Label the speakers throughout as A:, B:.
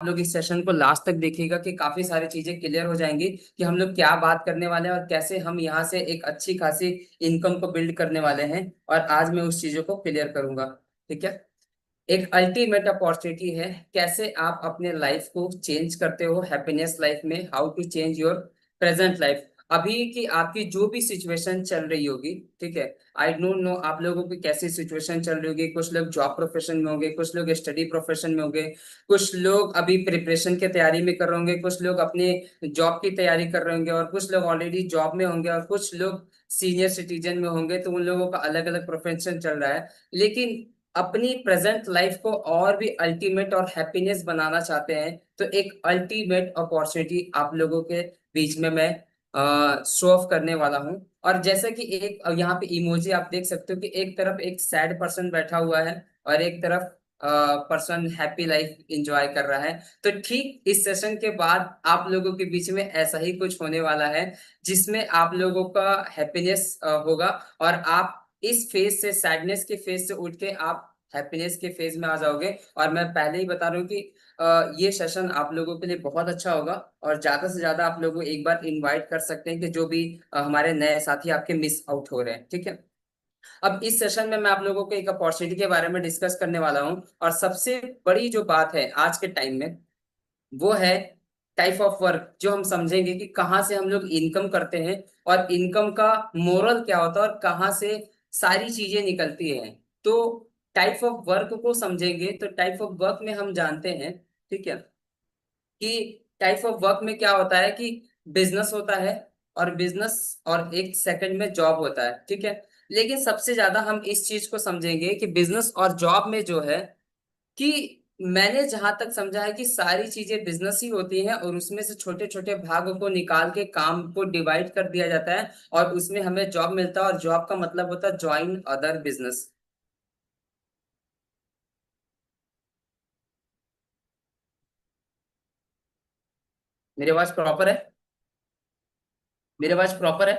A: लोग इस सेशन को लास्ट तक देखिएगा कि काफी सारी चीजें क्लियर हो जाएंगी कि हम लोग क्या बात करने वाले हैं और कैसे हम यहाँ से एक अच्छी खासी इनकम को बिल्ड करने वाले हैं। और आज मैं उस चीजों को क्लियर करूंगा। ठीक है। एक अल्टीमेट अपॉर्चुनिटी है, कैसे आप अपने लाइफ को चेंज करते हो हैप्पीनेस लाइफ में, how to change your present life. अभी की आपकी जो भी सिचुएशन चल रही होगी, ठीक है। आई डोंट नो आप लोगों की कैसी सिचुएशन चल रही होगी। कुछ लोग जॉब प्रोफेशन में होंगे, कुछ लोग स्टडी प्रोफेशन में होंगे, कुछ लोग अभी प्रिपरेशन की तैयारी में कर रहे होंगे, कुछ लोग अपने जॉब की तैयारी कर रहे होंगे, और कुछ लोग ऑलरेडी जॉब में होंगे, और कुछ लोग सीनियर सिटीजन में होंगे। तो उन लोगों का अलग अलग प्रोफेशन चल रहा है। लेकिन अपनी प्रेजेंट लाइफ को और भी अल्टीमेट और हैप्पीनेस बनाना चाहते हैं, तो एक अल्टीमेट अपॉर्चुनिटी आप लोगों के बीच में मैं शो ऑफ करने वाला हूँ। और जैसा कि एक यहाँ पे इमोजी आप देख सकते हो कि एक तरफ एक सैड पर्सन बैठा हुआ है और एक तरफ पर्सन हैप्पी लाइफ एंजॉय कर रहा है। तो ठीक इस सेशन के बाद आप लोगों के बीच में ऐसा ही कुछ होने वाला है, जिसमें आप लोगों का हैप्पीनेस होगा, और आप इस फेज से, सैडनेस के फेज से उठ के आप हैप्पीनेस के फेज में आ जाओगे। और मैं पहले ही बता रहा हूँ कि ये सेशन आप लोगों के लिए बहुत अच्छा होगा। और ज्यादा से ज्यादा आप लोगों को एक बार इनवाइट कर सकते हैं कि जो भी हमारे नए साथी आपके मिस आउट हो रहे हैं। ठीक है। अब इस सेशन में मैं आप लोगों को एक अपॉर्चुनिटी के बारे में डिस्कस करने वाला हूँ, और सबसे बड़ी जो बात है आज के टाइम में वो है टाइप ऑफ वर्क, जो हम समझेंगे कि कहाँ से हम लोग इनकम करते हैं और इनकम का मोरल क्या होता है और कहाँ से सारी चीजें निकलती हैं। तो टाइप ऑफ वर्क को समझेंगे तो टाइप ऑफ वर्क में हम जानते हैं, ठीक है, कि टाइप ऑफ वर्क में क्या होता है कि बिजनेस होता है, और बिजनेस और एक सेकंड में जॉब होता है। ठीक है। लेकिन सबसे ज्यादा हम इस चीज को समझेंगे कि बिजनेस और जॉब में जो है कि मैंने जहां तक समझा है कि सारी चीजें बिजनेस ही होती हैं, और उसमें से छोटे छोटे भागों को निकाल के काम को डिवाइड कर दिया जाता है, और उसमें हमें जॉब मिलता है। और जॉब का मतलब होता है ज्वाइन अदर बिजनेस। मेरे पास प्रॉपर है। मेरे पास प्रॉपर है।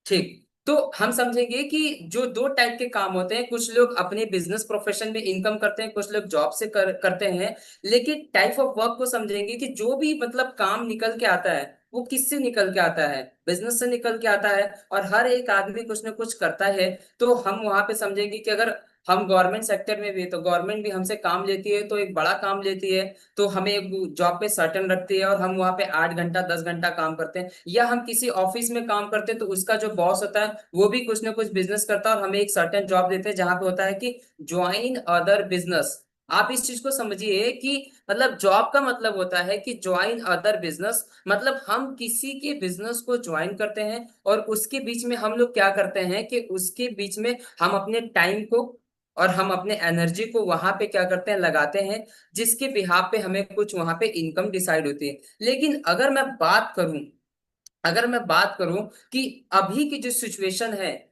A: ठीक। तो हम समझेंगे कि जो दो टाइप के काम होते हैं, कुछ लोग अपने बिजनेस प्रोफेशन में इनकम करते हैं, कुछ लोग जॉब से करते हैं। लेकिन टाइप ऑफ वर्क को समझेंगे कि जो भी मतलब काम निकल के आता है वो किससे निकल के आता है, बिजनेस से निकल के आता है। और हर एक आदमी कुछ ना कुछ करता है। तो हम वहां पे समझेंगे कि अगर हम गवर्नमेंट सेक्टर में भी, तो गवर्नमेंट भी हमसे काम लेती है, तो एक बड़ा काम लेती है, तो हमें एक जॉब पे सर्टन रखती है, और हम वहां पे 8 घंटा 10 घंटा काम करते हैं। या हम किसी ऑफिस में काम करते हैं, तो उसका जो बॉस होता है वो भी कुछ ना कुछ बिजनेस करता है, और हमें एक सर्टेन जॉब देते हैं जहां पे होता है कि ज्वाइन अदर बिजनेस। आप इस चीज को समझिए कि मतलब जॉब का मतलब होता है कि ज्वाइन अदर बिजनेस, मतलब हम किसी के बिजनेस को ज्वाइन करते हैं, और उसके बीच में हम लोग क्या करते हैं कि उसके बीच में हम अपने टाइम को और हम अपने एनर्जी को वहां पे क्या करते हैं, लगाते हैं, जिसके बिहाफ पे हमें कुछ वहां पे इनकम डिसाइड होती है। लेकिन अगर मैं बात करूं कि अभी की जो सिचुएशन है,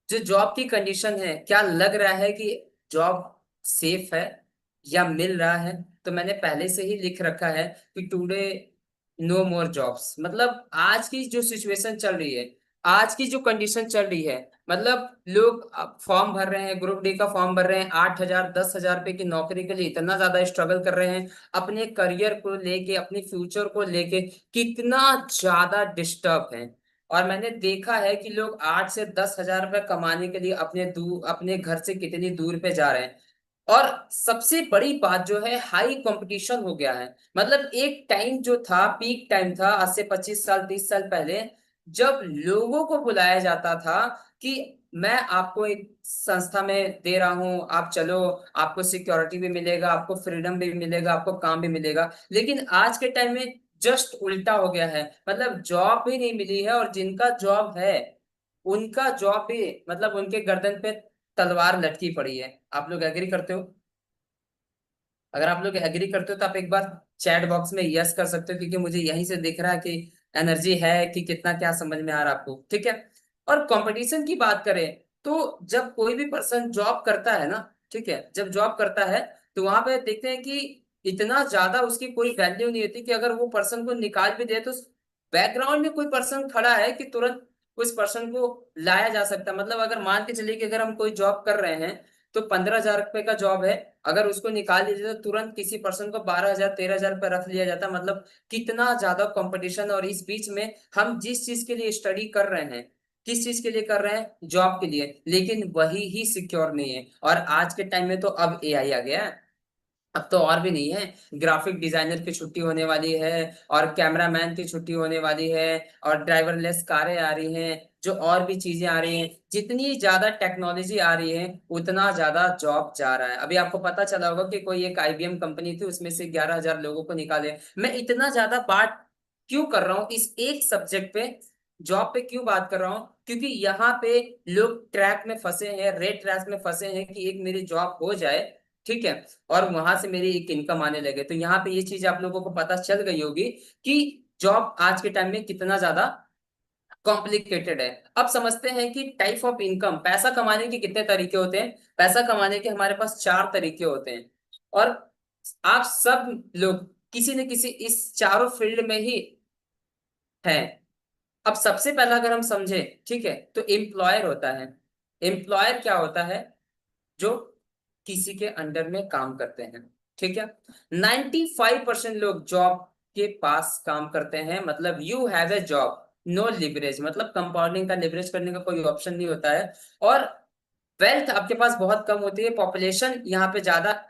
A: जो जॉब की कंडीशन है, क्या लग रहा है कि जॉब सेफ है या मिल रहा है, तो मैंने पहले से ही लिख रखा है कि टुडे नो मोर जॉब्स। मतलब आज की जो सिचुएशन चल रही है, आज की जो कंडीशन चल रही है, मतलब लोग फॉर्म भर रहे हैं, ग्रुप डी का फॉर्म भर रहे हैं, 8,000 10,000 रुपए की नौकरी के लिए इतना ज्यादा स्ट्रगल कर रहे हैं, अपने करियर को लेके, अपने फ्यूचर को लेके कितना ज्यादा डिस्टर्ब है। और मैंने देखा है कि लोग 8 से 10 हजार रुपए कमाने के लिए अपने घर से कितनी दूर पे जा रहे हैं। और सबसे बड़ी बात जो है, हाई कंपटीशन हो गया है। मतलब एक टाइम जो था, पीक टाइम था, आज से 25 साल 30 साल पहले, जब लोगों को बुलाया जाता था कि मैं आपको एक संस्था में दे रहा हूं, आप चलो, आपको सिक्योरिटी भी मिलेगा, आपको फ्रीडम भी मिलेगा, आपको काम भी मिलेगा। लेकिन आज के टाइम में जस्ट उल्टा हो गया है। मतलब जॉब भी नहीं मिली है, और जिनका जॉब है उनका जॉब भी, मतलब उनके गर्दन पे तलवार लटकी पड़ी है। आप लोग एग्री करते हो? अगर आप लोग एग्री करते हो तो आप एक बार चैट बॉक्स में यस कर सकते हो, क्योंकि मुझे यहीं से दिख रहा है कि एनर्जी है, कि कितना क्या समझ में आ रहा है आपको। ठीक है। और कंपटीशन की बात करें, तो जब कोई भी पर्सन जॉब करता है ना, ठीक है, जब जॉब करता है तो वहां पे देखते हैं कि इतना ज्यादा उसकी कोई वैल्यू नहीं होती, कि अगर वो पर्सन को निकाल भी दे तो बैकग्राउंड में कोई पर्सन खड़ा है कि तुरंत उस पर्सन को लाया जा सकता है। मतलब अगर मान के चलिए कि अगर हम कोई जॉब कर रहे हैं, तो 15,000 रुपए का जॉब है, अगर उसको निकाल लीजिए तो तुरंत किसी पर्सन को 12,000 13,000 पर रख लिया जाता। मतलब कितना ज्यादा कंपटीशन। और इस बीच में हम जिस चीज के लिए स्टडी कर रहे हैं, किस चीज के लिए कर रहे हैं, जॉब के लिए, लेकिन वही ही सिक्योर नहीं है। और आज के टाइम में तो अब एआई आ गया है। अब तो और भी नहीं है, ग्राफिक डिजाइनर की छुट्टी होने वाली है, और कैमरामैन की छुट्टी होने वाली है, और ड्राइवरलेस कारें आ रही हैं, जो और भी चीजें आ रही हैं। जितनी ज्यादा टेक्नोलॉजी आ रही है उतना ज्यादा जॉब जा रहा है। अभी आपको पता चला होगा कि कोई एक आईबीएम कंपनी थी, उसमें से 11,000 लोगों को निकाले। मैं इतना ज्यादा बात क्यों कर रहा हूँ इस एक सब्जेक्ट पे, जॉब पे क्यों बात कर रहा हूँ? क्योंकि यहाँ पे लोग ट्रैक में फंसे हैं, रेड ट्रैक में फंसे हैं कि एक मेरी जॉब हो जाए, ठीक है, और वहां से मेरी एक इनकम आने लगे। तो यहाँ पे ये चीज आप लोगों को पता चल गई होगी कि जॉब आज के टाइम में कितना ज्यादा कॉम्प्लिकेटेड है। अब समझते हैं कि टाइप ऑफ इनकम, पैसा कमाने के कितने तरीके होते हैं। पैसा कमाने के हमारे पास 4 तरीके होते हैं, और आप सब लोग किसी न किसी इस चारों फील्ड में ही हैं। अब सबसे पहला अगर हम समझे, ठीक है, तो एम्प्लॉयर होता है। एम्प्लॉयर क्या होता है? जो किसी के अंडर में काम करते हैं, ठीक है। 95% लोग जॉब के पास काम करते हैं। मतलब you have a job, no leverage, मतलब कंपाउंडिंग का लिवरेज करने का कोई ऑप्शन नहीं होता है। और वेल्थ आपके पास बहुत कम होती है। पॉपुलेशन यहाँ पे ज्यादा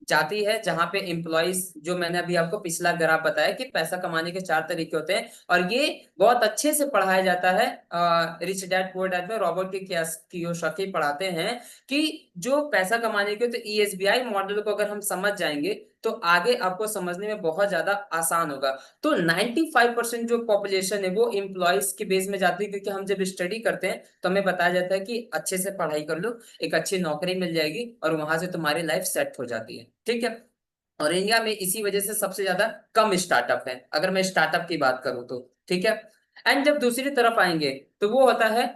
A: जाती है जहां पे एम्प्लॉयज, जो मैंने अभी आपको पिछला ग्राफ बताया कि पैसा कमाने के 4 तरीके होते हैं, और ये बहुत अच्छे से पढ़ाया जाता है। रिच डैड पुअर डैड में रॉबर्ट कियोसाकी पढ़ाते हैं कि जो पैसा कमाने के, तो ईएसबीआई मॉडल को अगर हम समझ जाएंगे तो आगे आपको समझने में बहुत ज्यादा आसान होगा। तो 95% जो पॉपुलेशन है वो एम्प्लॉयज के बेस में जाती है, क्योंकि हम जब स्टडी करते हैं तो हमें बताया जाता है कि अच्छे से पढ़ाई कर लो, एक अच्छी नौकरी मिल जाएगी, और वहां से तुम्हारी लाइफ सेट हो जाती है, ठीक है। और इंडिया में इसी वजह से सबसे ज्यादा कम स्टार्टअप है, अगर मैं स्टार्टअप की बात करूं तो, ठीक है। एंड जब दूसरी तरफ आएंगे तो वो होता है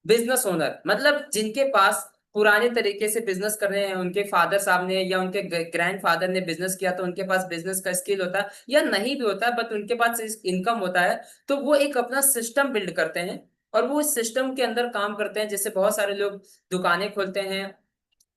A: बिजनेस ओनर। मतलब जिनके पास पुराने तरीके से बिजनेस कर रहे हैं, उनके फादर साहब ने या उनके ग्रैंड फादर ने बिजनेस किया, तो उनके पास बिजनेस का स्किल होता है, या नहीं भी होता है बट उनके पास इनकम होता है। तो वो एक अपना सिस्टम बिल्ड करते हैं, और वो इस सिस्टम के अंदर काम करते हैं। जैसे बहुत सारे लोग दुकानें खोलते हैं,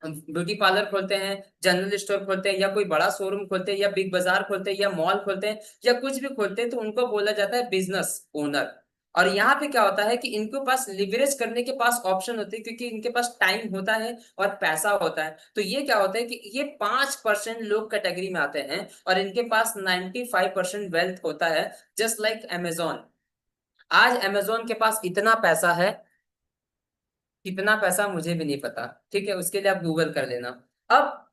A: ब्यूटी पार्लर खोलते हैं, जनरल स्टोर खोलते हैं, या कोई बड़ा शोरूम खोलते हैं, या बिग बाजार खोलते हैं, या मॉल खोलते हैं, या कुछ भी खोलते हैं, तो उनको बोला जाता है बिजनेस ओनर। और यहाँ पे क्या होता है कि इनके पास लिवरेज करने के पास ऑप्शन होते हैं, क्योंकि इनके पास टाइम होता है और पैसा होता है। तो ये क्या होता है कि ये 5% लोग कैटेगरी में आते हैं, और इनके पास 95% वेल्थ होता है। Just like Amazon. आज अमेजोन के पास इतना पैसा है, कितना पैसा मुझे भी नहीं पता, ठीक है, उसके लिए आप गूगल कर लेना। अब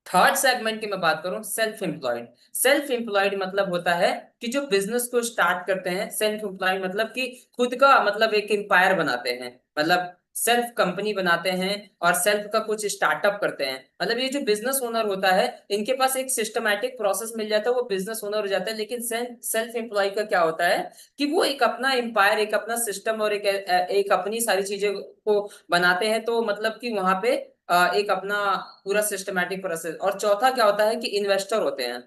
A: थर्ड सेगमेंट की मैं बात करूं, सेल्फ एम्प्लॉयड। सेल्फ एम्प्लॉयड मतलब होता है कि जो बिजनेस को स्टार्ट करते हैं। सेल्फ एम्प्लॉयड मतलब कि खुद का, मतलब एक एम्पायर बनाते हैं, मतलब सेल्फ कंपनी बनाते हैं, और सेल्फ का कुछ स्टार्टअप करते हैं। मतलब ये जो बिजनेस ओनर होता है, इनके पास एक सिस्टमैटिक प्रोसेस मिल जाता है, वो बिजनेस ओनर हो जाता है। लेकिन सेल्फ एम्प्लॉय का क्या होता है कि वो एक अपना एम्पायर, एक अपना सिस्टम, और एक अपनी सारी चीजें को बनाते हैं। तो मतलब कि वहां पे एक अपना पूरा सिस्टमैटिक प्रोसेस। और चौथा क्या होता है कि इन्वेस्टर होते हैं।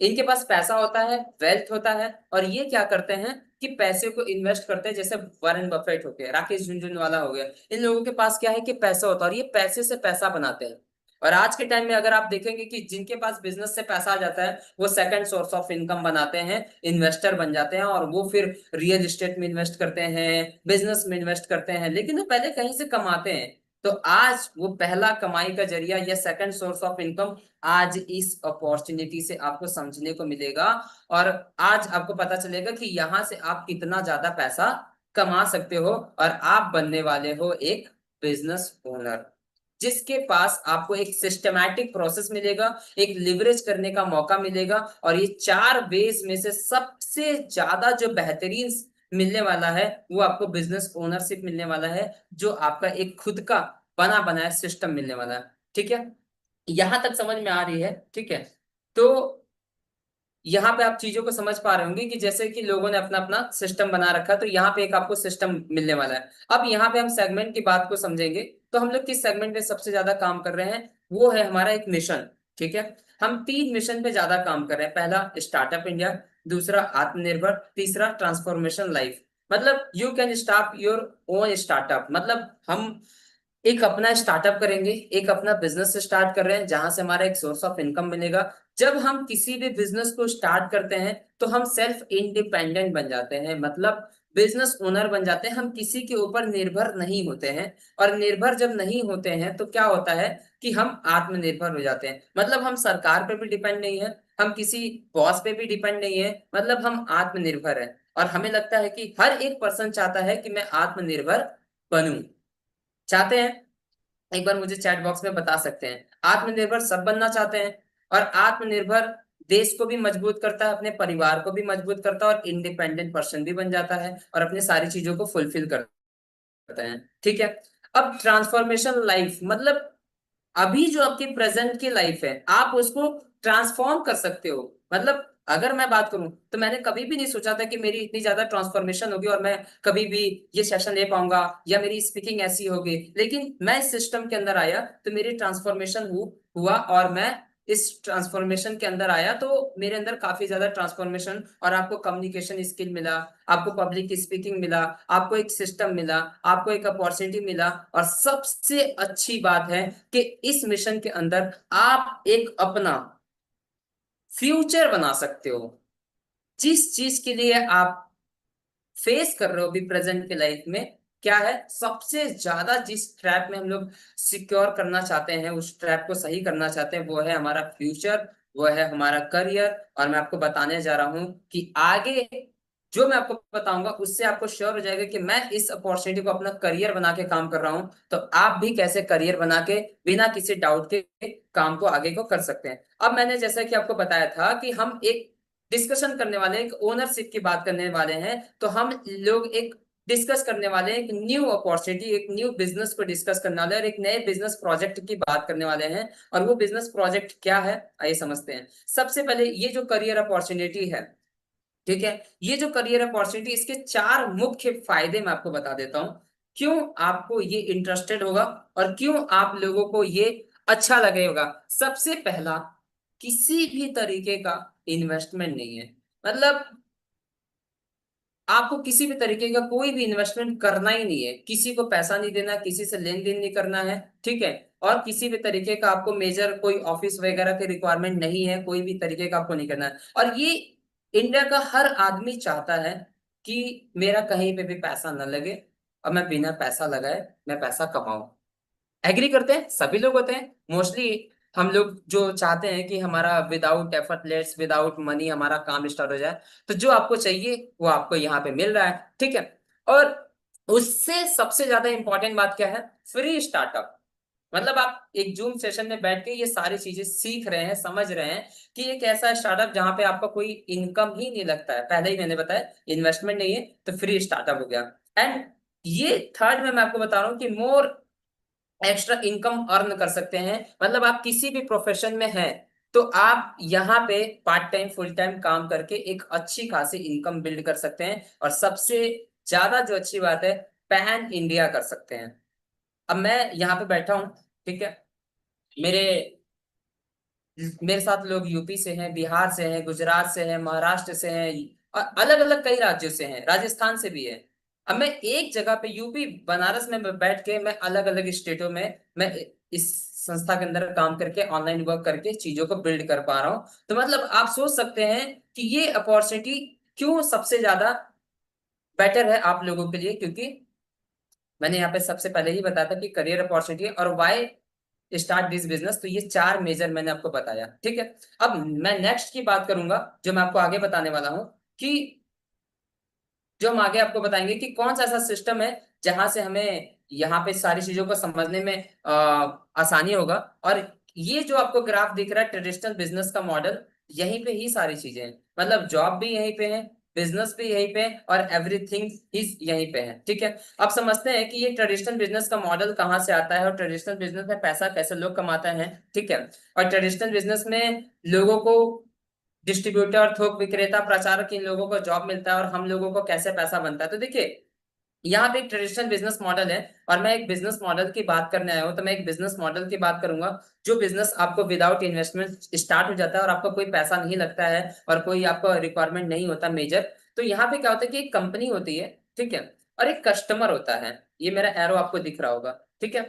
A: इनके पास पैसा होता है, वेल्थ होता है, और ये क्या करते हैं कि पैसे को इन्वेस्ट करते हैं। जैसे वॉरेन बफेट हो गया, राकेश झुनझुनवाला हो गया, इन लोगों के पास क्या है कि पैसा होता है, और ये पैसे से पैसा बनाते हैं। और आज के टाइम में अगर आप देखेंगे कि जिनके पास बिजनेस से पैसा आ जाता है, वो सेकंड सोर्स ऑफ इनकम बनाते हैं, इन्वेस्टर बन जाते हैं, और वो फिर रियल एस्टेट में इन्वेस्ट करते हैं, बिजनेस में इन्वेस्ट करते हैं, लेकिन वो पहले कहीं से कमाते हैं। तो आज वो पहला कमाई का जरिया या सेकंड सोर्स ऑफ इनकम आज इस अपॉर्चुनिटी से आपको समझने को मिलेगा। और आज आपको पता चलेगा कि यहां से आप कितना ज्यादा पैसा कमा सकते हो, और आप बनने वाले हो एक बिजनेस ओनर, जिसके पास आपको एक सिस्टमैटिक प्रोसेस मिलेगा, एक लिवरेज करने का मौका मिलेगा। और ये 4 वेज में से सबसे ज्यादा जो बेहतरीन मिलने वाला है, वो आपको बिजनेस ओनरशिप मिलने वाला है, जो आपका एक खुद का बना बनाया सिस्टम मिलने वाला है, ठीक है। यहां तक समझ में आ रही है, ठीक है। तो यहाँ पे आप चीजों को समझ पा रहे होंगे कि जैसे कि लोगों ने अपना अपना सिस्टम बना रखा है, तो यहाँ पे एक आपको सिस्टम मिलने वाला है। अब यहाँ पे हम सेगमेंट की बात को समझेंगे, तो हम लोग किस सेगमेंट में सबसे ज्यादा काम कर रहे हैं, वो है हमारा एक मिशन, ठीक है। हम 3 मिशन पे ज्यादा काम कर रहे हैं। पहला स्टार्टअप इंडिया, दूसरा आत्मनिर्भर, तीसरा ट्रांसफॉर्मेशन लाइफ। मतलब you can start your own startup. मतलब हम एक अपना स्टार्टअप करेंगे, एक अपना बिजनेस स्टार्ट कर रहे हैं जहां से हमारा एक सोर्स ऑफ इनकम मिलेगा। जब हम किसी भी बिजनेस को स्टार्ट करते हैं तो हम सेल्फ इंडिपेंडेंट बन जाते हैं, मतलब बिजनेस ओनर बन जाते हैं, हम किसी के ऊपर निर्भर नहीं होते हैं। और निर्भर जब नहीं होते हैं तो क्या होता है कि हम आत्मनिर्भर हो जाते हैं, मतलब हम सरकार पे भी डिपेंड नहीं है, हम किसी बॉस पे भी डिपेंड नहीं है, मतलब हम आत्मनिर्भर है। और हमें लगता है कि हर एक पर्सन चाहता है कि मैं आत्मनिर्भर बनूं। चाहते हैं? एक बार मुझे चैट बॉक्स में बता सकते हैं, आत्मनिर्भर सब बनना चाहते हैं। और आत्मनिर्भर देश को भी मजबूत करता है, अपने परिवार को भी मजबूत करता है, और इंडिपेंडेंट पर्सन भी बन जाता है और अपने सारी चीजों को फुलफिल करता है। ठीक है। अब ट्रांसफॉर्मेशन लाइफ मतलब अभी जो आपकी प्रेजेंट की लाइफ है आप उसको ट्रांसफॉर्म कर सकते हो। मतलब अगर मैं बात करूं तो मैंने कभी भी नहीं सोचा था कि मेरी इतनी ज्यादा ट्रांसफॉर्मेशन होगी और मैं कभी भी ये सेशन ले पाऊंगा या मेरी स्पीकिंग ऐसी होगी, लेकिन मैं इस सिस्टम के अंदर आया तो मेरी ट्रांसफॉर्मेशन हुआ, और मैं इस ट्रांसफॉर्मेशन के अंदर आया तो मेरे अंदर काफी ज्यादा ट्रांसफॉर्मेशन, और आपको कम्युनिकेशन स्किल मिला, आपको पब्लिक स्पीकिंग मिला, आपको एक सिस्टम मिला, आपको एक अपॉर्चुनिटी मिला। और सबसे अच्छी बात है कि इस मिशन के अंदर आप एक अपना फ्यूचर बना सकते हो। जिस चीज के लिए आप फेस कर रहे हो अभी प्रेजेंट के लाइफ में, क्या है सबसे ज्यादा जिस ट्रैप में हम लोग सिक्योर करना चाहते हैं, उस ट्रैप को सही करना चाहते हैं, वो है हमारा फ्यूचर, वो है हमारा करियर। और मैं आपको बताने जा रहा हूं कि आगे जो मैं आपको बताऊंगा उससे आपको श्योर हो जाएगा कि मैं इस अपॉर्चुनिटी को अपना करियर बना के काम कर रहा हूं, तो आप भी कैसे करियर बना के बिना किसी डाउट के काम को आगे को कर सकते हैं। अब मैंने जैसा कि आपको बताया था कि हम एक डिस्कशन करने वाले हैं, एक ओनरशिप की बात करने वाले हैं, तो हम लोग एक डिस्कस करने वाले हैं एक न्यू अपॉर्चुनिटी, एक न्यू बिजनेस को डिस्कस करने वाले हैं, और एक नए बिजनेस प्रोजेक्ट की बात करने वाले हैं। और वो बिजनेस प्रोजेक्ट क्या है आइए समझते हैं। सबसे पहले ये जो करियर अपॉर्चुनिटी है, ठीक है, ये जो करियर अपॉर्चुनिटी, इसके चार मुख्य फायदे मैं आपको बता देता हूं, क्यों आपको ये इंटरेस्टेड होगा और क्यों आप लोगों को ये अच्छा लगेगा। सबसे पहला, किसी भी तरीके का इन्वेस्टमेंट नहीं है, मतलब आपको किसी भी तरीके का कोई भी इन्वेस्टमेंट करना ही नहीं है, किसी को पैसा नहीं देना, किसी से लेन देन नहीं करना है। ठीक है। और किसी भी तरीके का आपको मेजर कोई ऑफिस वगैरह की रिक्वायरमेंट नहीं है, कोई भी तरीके का आपको नहीं करना है। और ये इंडिया का हर आदमी चाहता है कि मेरा कहीं पे भी पैसा न लगे और मैं बिना पैसा लगाए मैं पैसा कमाऊं। एग्री करते हैं, सभी लोग होते हैं मोस्टली। हम लोग जो चाहते हैं कि हमारा विदाउट एफर्टलेस, विदाउट मनी हमारा काम स्टार्ट हो जाए, तो जो आपको चाहिए वो आपको यहाँ पे मिल रहा है। ठीक है। और उससे सबसे ज्यादा इंपॉर्टेंट बात क्या है, फ्री स्टार्टअप। मतलब आप एक जूम सेशन में बैठ के ये सारी चीजें सीख रहे हैं, समझ रहे हैं कि एक ऐसा स्टार्टअप जहां पे आपका कोई इनकम ही नहीं लगता है, पहले ही मैंने बताया इन्वेस्टमेंट नहीं है, तो फ्री स्टार्टअप हो गया। एंड ये थर्ड में मैं आपको बता रहा हूँ कि मोर एक्स्ट्रा इनकम अर्न कर सकते हैं। मतलब आप किसी भी प्रोफेशन में हैं तो आप यहाँ पे पार्ट टाइम फुल टाइम काम करके एक अच्छी खासी इनकम बिल्ड कर सकते हैं। और सबसे ज्यादा जो अच्छी बात है, पैन इंडिया कर सकते हैं। अब मैं यहाँ पे बैठा हूँ, ठीक है, मेरे मेरे साथ लोग यूपी से हैं, बिहार से हैं, गुजरात से हैं, महाराष्ट्र से हैं, और अलग अलग कई राज्यों से हैं, राजस्थान से भी है। अब मैं एक जगह पे यूपी बनारस में बैठ के मैं अलग अलग स्टेटों में मैं इस संस्था के अंदर काम करके ऑनलाइन वर्क करके चीजों को बिल्ड कर पा रहा हूँ। तो मतलब आप सोच सकते हैं कि ये अपॉर्चुनिटी क्यों सबसे ज्यादा बेटर है आप लोगों के लिए, क्योंकि मैंने यहाँ पे सबसे पहले ही बताया था कि करियर अपॉर्चुनिटी और वाई स्टार्ट दिस बिजनेस, तो ये चार मेजर मैंने आपको बताया। ठीक है। अब मैं नेक्स्ट की बात करूंगा, जो मैं आपको आगे बताने वाला हूं कि जो हम आगे आपको बताएंगे कि कौन सा ऐसा सिस्टम है जहां से हमें यहाँ पे सारी चीजों को समझने में आसानी होगा। और ये जो आपको ग्राफ दिख रहा है ट्रेडिशनल बिजनेस का मॉडल, यहीं पे ही सारी चीजें हैं, मतलब जॉब भी यहीं पे है, बिजनेस भी यहीं पे है, और एवरीथिंग इज यहीं पे है। ठीक है। अब समझते हैं कि ये ट्रेडिशनल बिजनेस का मॉडल कहाँ से आता है और ट्रेडिशनल बिजनेस में पैसा कैसे लोग कमाते हैं। ठीक है। और ट्रेडिशनल बिजनेस में लोगों को डिस्ट्रीब्यूटर, थोक विक्रेता, प्रचारक, इन लोगों को जॉब मिलता है, और हम लोगों को कैसे पैसा बनता है। तो देखिए यहाँ पे एक ट्रेडिशनल बिजनेस मॉडल है, और मैं एक बिजनेस मॉडल की बात करने आया हूँ, तो मैं एक बिजनेस मॉडल की बात करूंगा जो बिजनेस आपको विदाउट इन्वेस्टमेंट स्टार्ट हो जाता है और आपको कोई पैसा नहीं लगता है और कोई आपको रिक्वायरमेंट नहीं होता मेजर। तो यहाँ पे क्या होता है कि एक कंपनी होती है, ठीक है, और एक कस्टमर होता है। ये मेरा एरो आपको दिख रहा होगा, ठीक है।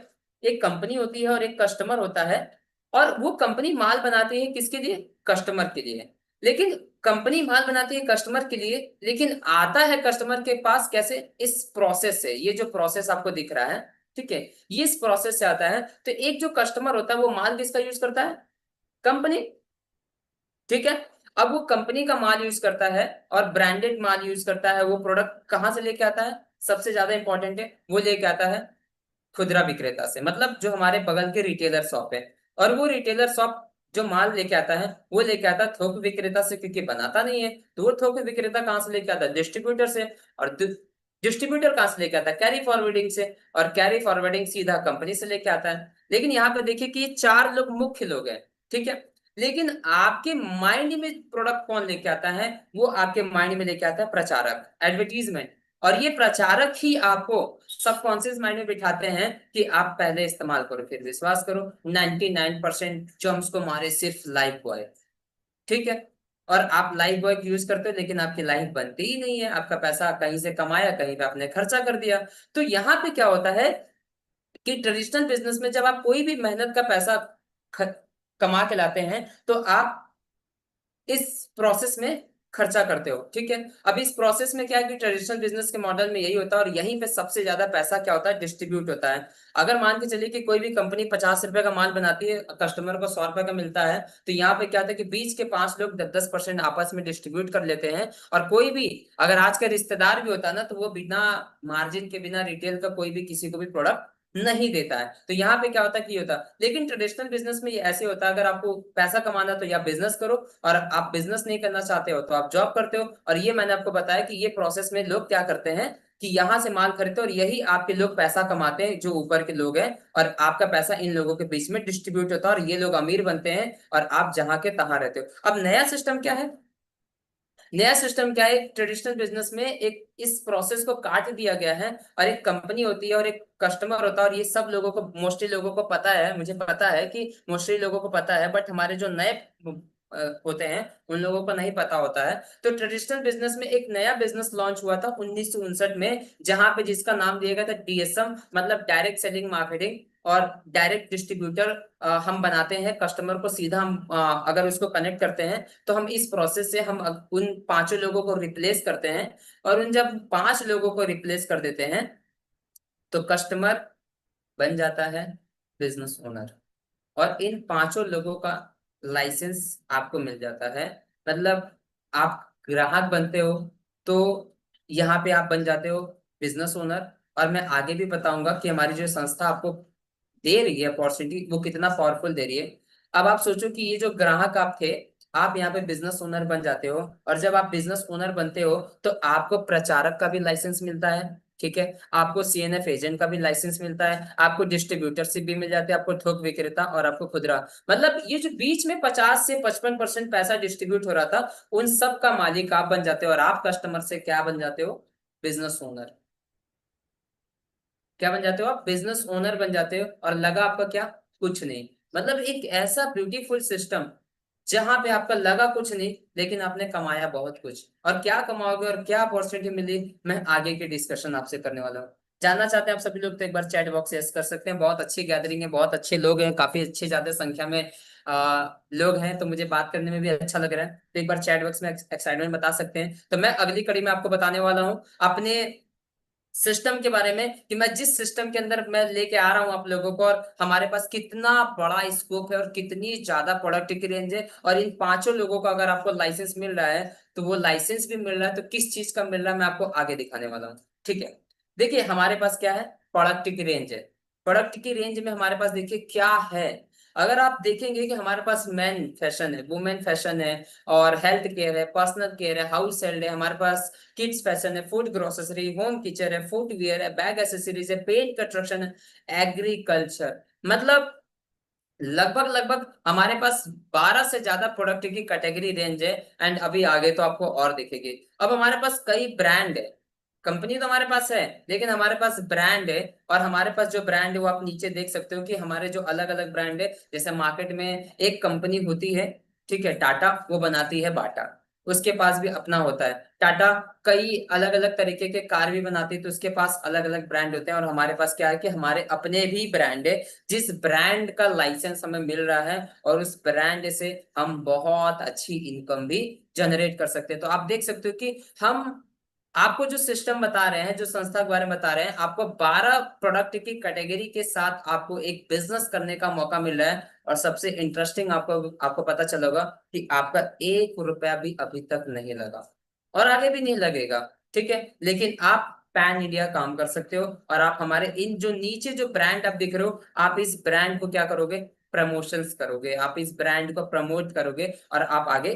A: एक कंपनी होती है और एक कस्टमर होता है, और वो कंपनी माल बनाती है किसके लिए? कस्टमर के लिए। लेकिन कंपनी माल बनाती है कस्टमर के लिए, लेकिन आता है कस्टमर के पास कैसे? इस प्रोसेस से। ये जो प्रोसेस आपको दिख रहा है, ठीक है, ये इस प्रोसेस से आता है। तो एक जो कस्टमर होता है वो माल किसका यूज करता है? कंपनी, ठीक है। अब वो कंपनी का माल यूज करता है और ब्रांडेड माल यूज करता है। वो प्रोडक्ट कहाँ से लेके आता है? सबसे ज्यादा इंपॉर्टेंट है, वो लेके आता है खुदरा विक्रेता से, मतलब जो हमारे बगल के रिटेलर शॉप है। और वो रिटेलर शॉप जो माल लेके आता है वो लेके आता है थोक विक्रेता से, क्योंकि बनाता नहीं है। तो वो थोक विक्रेता कहाँ से लेके आता है? डिस्ट्रीब्यूटर से। और डिस्ट्रीब्यूटर कहाँ से लेके आता है? कैरी फॉरवर्डिंग से। और कैरी फॉरवर्डिंग सीधा कंपनी से लेके आता है। लेकिन यहाँ पे देखिए कि ये चार लोग मुख्य लोग हैं, ठीक है। लेकिन आपके माइंड में प्रोडक्ट कौन लेके आता है? वो आपके माइंड में लेके आता है प्रचारक, एडवर्टीजमेंट। और ये प्रचारक ही आपको सबकॉन्शियस माइंड में बिठाते हैं कि आप पहले इस्तेमाल करो फिर विश्वास करो। 99% जर्म्स को मारे सिर्फ लाइफ बॉय, ठीक है। और आप लाइफ बॉय यूज करते हो, लेकिन आपकी लाइफ बनती ही नहीं है। आपका पैसा कहीं से कमाया, कहीं पे आपने खर्चा कर दिया। तो यहाँ पे क्या होता है कि ट्रेडिशनल बिजनेस में जब आप कोई भी मेहनत का पैसा ख- कमा के लाते हैं, तो आप इस प्रोसेस में खर्चा करते हो, ठीक है। अब इस प्रोसेस में क्या है कि ट्रेडिशनल बिजनेस के मॉडल में यही होता है, और यहीं पे सबसे ज्यादा पैसा क्या होता है? डिस्ट्रीब्यूट होता है। अगर मान के चलिए कि कोई भी कंपनी 50 रुपए का माल बनाती है, कस्टमर को 100 रुपए का मिलता है, तो यहाँ पे क्या होता है कि बीच के 5 लोग 10-10% आपस में डिस्ट्रीब्यूट कर लेते हैं। और कोई भी, अगर आज का रिश्तेदार भी होता है ना, तो वो बिना मार्जिन के, बिना रिटेल का कोई भी किसी को भी प्रोडक्ट नहीं देता है। तो यहाँ पे क्या होता है कि ये होता है। लेकिन ट्रेडिशनल बिजनेस में ये ऐसे होता है, अगर आपको पैसा कमाना है तो या बिजनेस करो, और आप बिजनेस नहीं करना चाहते हो तो आप जॉब करते हो। और ये मैंने आपको बताया कि ये प्रोसेस में लोग क्या करते हैं कि यहाँ से माल खरीदते हैं, और यही आपके लोग पैसा कमाते हैं जो ऊपर के लोग हैं। और आपका पैसा इन लोगों के बीच में डिस्ट्रीब्यूट होता है, और ये लोग अमीर बनते हैं, और आप जहां के तहां रहते हो। अब नया सिस्टम क्या है? नया सिस्टम क्या है? ट्रेडिशनल बिजनेस में एक इस प्रोसेस को काट दिया गया है, और एक कंपनी होती है और एक कस्टमर होता है। और ये सब लोगों को, मोस्टली लोगों को पता है, मुझे पता है कि मोस्टली लोगों को पता है, बट हमारे जो नए होते हैं उन लोगों को नहीं पता होता है। तो ट्रेडिशनल बिजनेस में एक नया बिजनेस लॉन्च हुआ था 1959 में, जहां पे जिसका नाम दिया गया था डीएसएम, मतलब डायरेक्ट सेलिंग मार्केटिंग। और डायरेक्ट डिस्ट्रीब्यूटर हम बनाते हैं, कस्टमर को सीधा हम अगर उसको कनेक्ट करते हैं, तो हम इस प्रोसेस से हम उन 5 लोगों को रिप्लेस करते हैं। और उन जब 5 लोगों को रिप्लेस कर देते हैं, तो कस्टमर बन जाता है बिजनेस ओनर। और इन 5 लोगों का लाइसेंस आपको मिल जाता है। मतलब आप ग्राहक बनते हो, तो यहाँ पे आप बन जाते हो बिजनेस ओनर। और मैं आगे भी बताऊंगा कि हमारी जो संस्था आपको दे रही है अपॉर्चुनिटी, वो कितना पावरफुल दे रही है। अब आप सोचो कि ये जो ग्राहक आप थे, आप यहाँ पे बिजनेस ओनर बन जाते हो। और जब आप बिजनेस ओनर बनते हो, तो आपको प्रचारक का भी लाइसेंस मिलता है, ठीक है। आपको सीएनएफ एजेंट का भी लाइसेंस मिलता है, आपको डिस्ट्रीब्यूटरशिप भी मिल जाती है, आपको थोक विक्रेता, और आपको खुदरा। मतलब ये जो बीच में 50 से 55% पैसा डिस्ट्रीब्यूट हो रहा था, उन सब का मालिक आप बन जाते हो। और आप कस्टमर से क्या बन जाते हो? Business owner. क्या बन जाते हो? आप बिजनेस ओनर बन जाते हो। और लगा आपका क्या? कुछ नहीं। मतलब एक ऐसा ब्यूटीफुल सिस्टम जहां पे आपका लगा कुछ नहीं, लेकिन आपने कमाया बहुत कुछ। और क्या कमाओगे और क्या अपॉर्चुनिटी मिली, मैं आगे के डिस्कशन आपसे करने वाला हूँ। जानना चाहते हैं आप सभी लोग, तो एक बार चैट बॉक्स से यस कर सकते हैं। बहुत अच्छी गैदरिंग है, बहुत अच्छे लोग हैं, काफी अच्छी ज्यादा संख्या में लोग हैं, तो मुझे बात करने में भी अच्छा लग रहा है। तो एक बार चैट बॉक्स में एक्साइटमेंट बता सकते हैं। तो मैं अगली कड़ी में आपको बताने वाला हूँ अपने सिस्टम के बारे में, कि मैं जिस सिस्टम के अंदर मैं लेके आ रहा हूं आप लोगों को, और हमारे पास कितना बड़ा स्कोप है और कितनी ज्यादा प्रोडक्ट की रेंज है। और इन 5 लोगों का अगर आपको लाइसेंस मिल रहा है, तो वो लाइसेंस भी मिल रहा है, तो किस चीज का मिल रहा है मैं आपको आगे दिखाने वाला हूँ, ठीक है। देखिए हमारे पास क्या है? प्रोडक्ट की रेंज है। प्रोडक्ट की रेंज में हमारे पास देखिए क्या है। अगर आप देखेंगे कि हमारे पास मेन फैशन है, वुमेन फैशन है, और हेल्थ केयर है, पर्सनल केयर है, हाउस हेल्ड है, हमारे पास किड्स फैशन है, फूड ग्रोसरी, होम किचन है, फुटवियर है, बैग एसेसरीज है, पेंट कंस्ट्रक्शन है, एग्रीकल्चर। मतलब लगभग लगभग हमारे पास 12 से ज्यादा प्रोडक्ट की कैटेगरी रेंज है। एंड अभी आगे तो आपको और दिखेगी। अब हमारे पास कई ब्रांड है। कंपनी तो हमारे पास है, लेकिन हमारे पास ब्रांड है। और हमारे पास जो ब्रांड है वो आप नीचे देख सकते हो कि हमारे जो अलग अलग ब्रांड है, जैसे मार्केट में एक कंपनी होती है, ठीक है, टाटा, वो बनाती है बाटा। उसके पास भी अपना होता है। टाटा कई अलग अलग तरीके के कार भी बनाती है, तो उसके पास अलग अलग ब्रांड होते हैं। और हमारे पास क्या है कि हमारे अपने भी ब्रांड है, जिस ब्रांड का लाइसेंस हमें मिल रहा है, और उस ब्रांड से हम बहुत अच्छी इनकम भी जनरेट कर सकते हैं। तो आप देख सकते हो कि हम आपको जो सिस्टम बता रहे हैं, जो संस्था के बारे में बता रहे हैं, आपको 12 प्रोडक्ट की कैटेगरी के साथ आपको एक बिजनेस करने का मौका मिल रहा है। और सबसे इंटरेस्टिंग आपको आपको पता चला होगा कि आपका 1 रुपया भी अभी तक नहीं लगा, और आगे भी नहीं लगेगा। ठीक है, लेकिन आप पैन इंडिया काम कर सकते हो, और आप हमारे इन जो नीचे जो ब्रांड आप दिख रहे हो, आप इस ब्रांड को क्या करोगे, प्रमोशंस करोगे, आप इस ब्रांड को प्रमोट करोगे, और आप आगे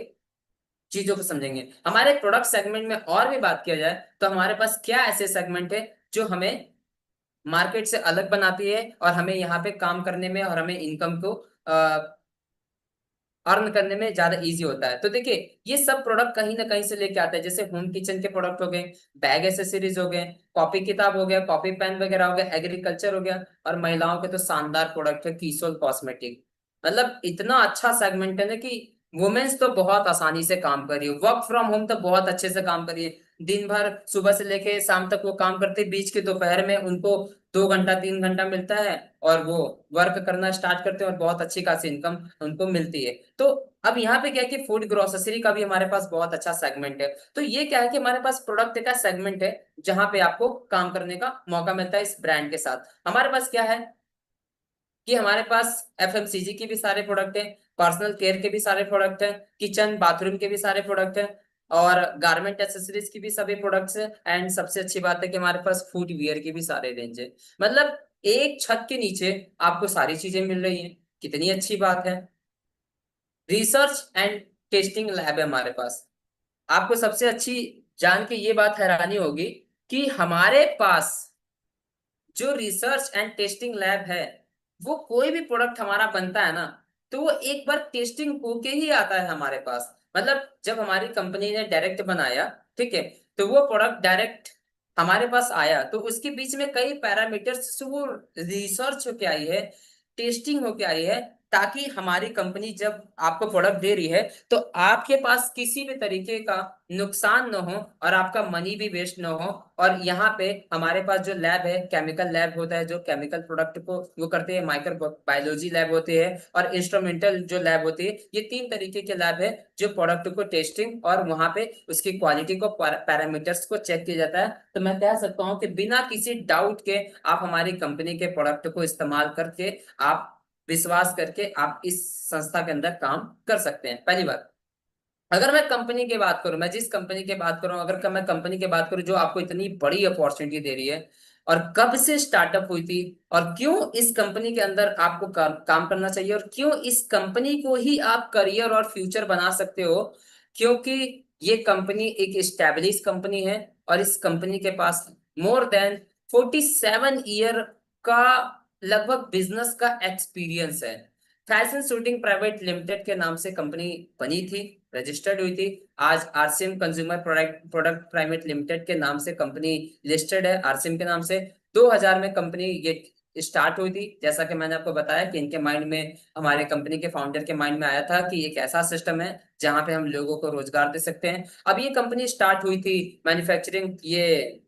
A: चीजों को समझेंगे। हमारे प्रोडक्ट सेगमेंट में और भी बात किया जाए तो हमारे पास क्या ऐसे सेगमेंट है जो हमें मार्केट से अलग बनाती है, और हमें यहाँ पे काम करने में और हमें इनकम को अर्न करने में ज्यादा इजी होता है। तो देखिए, ये सब प्रोडक्ट कहीं ना कहीं से लेके आते हैं। जैसे होम किचन के प्रोडक्ट हो गए, बैग एसेसरीज हो गए, कॉपी किताब हो गया, कॉपी पेन वगैरह हो गया, एग्रीकल्चर हो गया, और महिलाओं के तो शानदार प्रोडक्ट है कीसोल कॉस्मेटिक। मतलब इतना अच्छा सेगमेंट है ना कि वुमेन्स तो बहुत आसानी से काम कर रही है, वर्क फ्रॉम होम तो बहुत अच्छे से काम कर रही है। दिन भर सुबह से लेके शाम तक वो काम करते, बीच के दोपहर में उनको 2 घंटा 3 घंटा मिलता है, और वो वर्क करना स्टार्ट करते हैं, और बहुत अच्छी खासी इनकम उनको मिलती है। तो अब यहाँ पे क्या है कि फूड ग्रोसरी का भी हमारे पास बहुत अच्छा सेगमेंट है। तो ये क्या है कि हमारे पास प्रोडक्ट का सेगमेंट है, जहां पे आपको काम करने का मौका मिलता है इस ब्रांड के साथ। हमारे पास क्या है कि हमारे पास एफएमसीजी की भी सारे प्रोडक्ट हैं, पर्सनल केयर के भी सारे प्रोडक्ट हैं, किचन बाथरूम के भी सारे प्रोडक्ट हैं, और गारमेंट एक्सेसरीज की भी सभी प्रोडक्ट्स हैं। एंड सबसे अच्छी बात है कि हमारे पास फूड वियर की भी सारे रेंज है। मतलब एक छत के नीचे आपको सारी चीजें मिल रही हैं, कितनी अच्छी बात है। रिसर्च एंड टेस्टिंग लैब है हमारे पास। आपको सबसे अच्छी जान के ये बात हैरानी होगी कि हमारे पास जो रिसर्च एंड टेस्टिंग लैब है, वो कोई भी प्रोडक्ट हमारा बनता है ना, तो वो एक बार टेस्टिंग होके ही आता है हमारे पास। मतलब जब हमारी कंपनी ने डायरेक्ट बनाया, ठीक है, तो वो प्रोडक्ट डायरेक्ट हमारे पास आया, तो उसके बीच में कई पैरामीटर्स से वो रिसर्च होके आई है, टेस्टिंग होके आई है, ताकि हमारी कंपनी जब आपको प्रोडक्ट दे रही है, तो आपके पास किसी भी तरीके का नुकसान न हो, और आपका मनी भी वेस्ट न हो। और यहाँ पे हमारे पास जो लैब है, केमिकल लैब होता है, जो केमिकल प्रोडक्ट को वो करते हैं, माइक्रो बायोलॉजी लैब होती है, और इंस्ट्रूमेंटल जो लैब होती है। ये 3 तरीके के लैब है जो प्रोडक्ट को टेस्टिंग और वहां पे उसकी क्वालिटी को पैरामीटर्स को चेक किया जाता है। तो मैं कह सकता हूँ कि बिना किसी डाउट के आप हमारी कंपनी के प्रोडक्ट को इस्तेमाल करके, आप विश्वास करके आप इस संस्था के अंदर काम कर सकते हैं। पहली बात, अगर मैं कंपनी की बात करूं, मैं जिस कंपनी की बात करूं, अगर मैं कंपनी की बात करूं जो आपको इतनी बड़ी अपॉर्चुनिटी दे रही है, और कब से स्टार्टअप हुई थी, और क्यों इस कंपनी के अंदर आपको काम करना चाहिए, और क्यों इस कंपनी को ही आप करियर और फ्यूचर बना सकते हो, क्योंकि ये कंपनी एक स्टैब्लिश कंपनी है, और इस कंपनी के पास मोर देन 47 ईयर का लगभग बिजनेस का एक्सपीरियंस है। फैशन शूटिंग प्राइवेट लिमिटेड के नाम से कंपनी बनी थी, रजिस्टर्ड हुई थी। आज RCM consumer product product private limited के नाम से कंपनी लिस्टेड है, आरसीएम के नाम से। 2000 में कंपनी ये स्टार्ट हुई थी। जैसा कि मैंने आपको बताया कि इनके माइंड में, हमारे कंपनी के फाउंडर के माइंड में आया था कि एक ऐसा सिस्टम है जहां पे हम लोगों को रोजगार दे सकते हैं। अब ये कंपनी स्टार्ट हुई थी मैन्युफैक्चरिंग, ये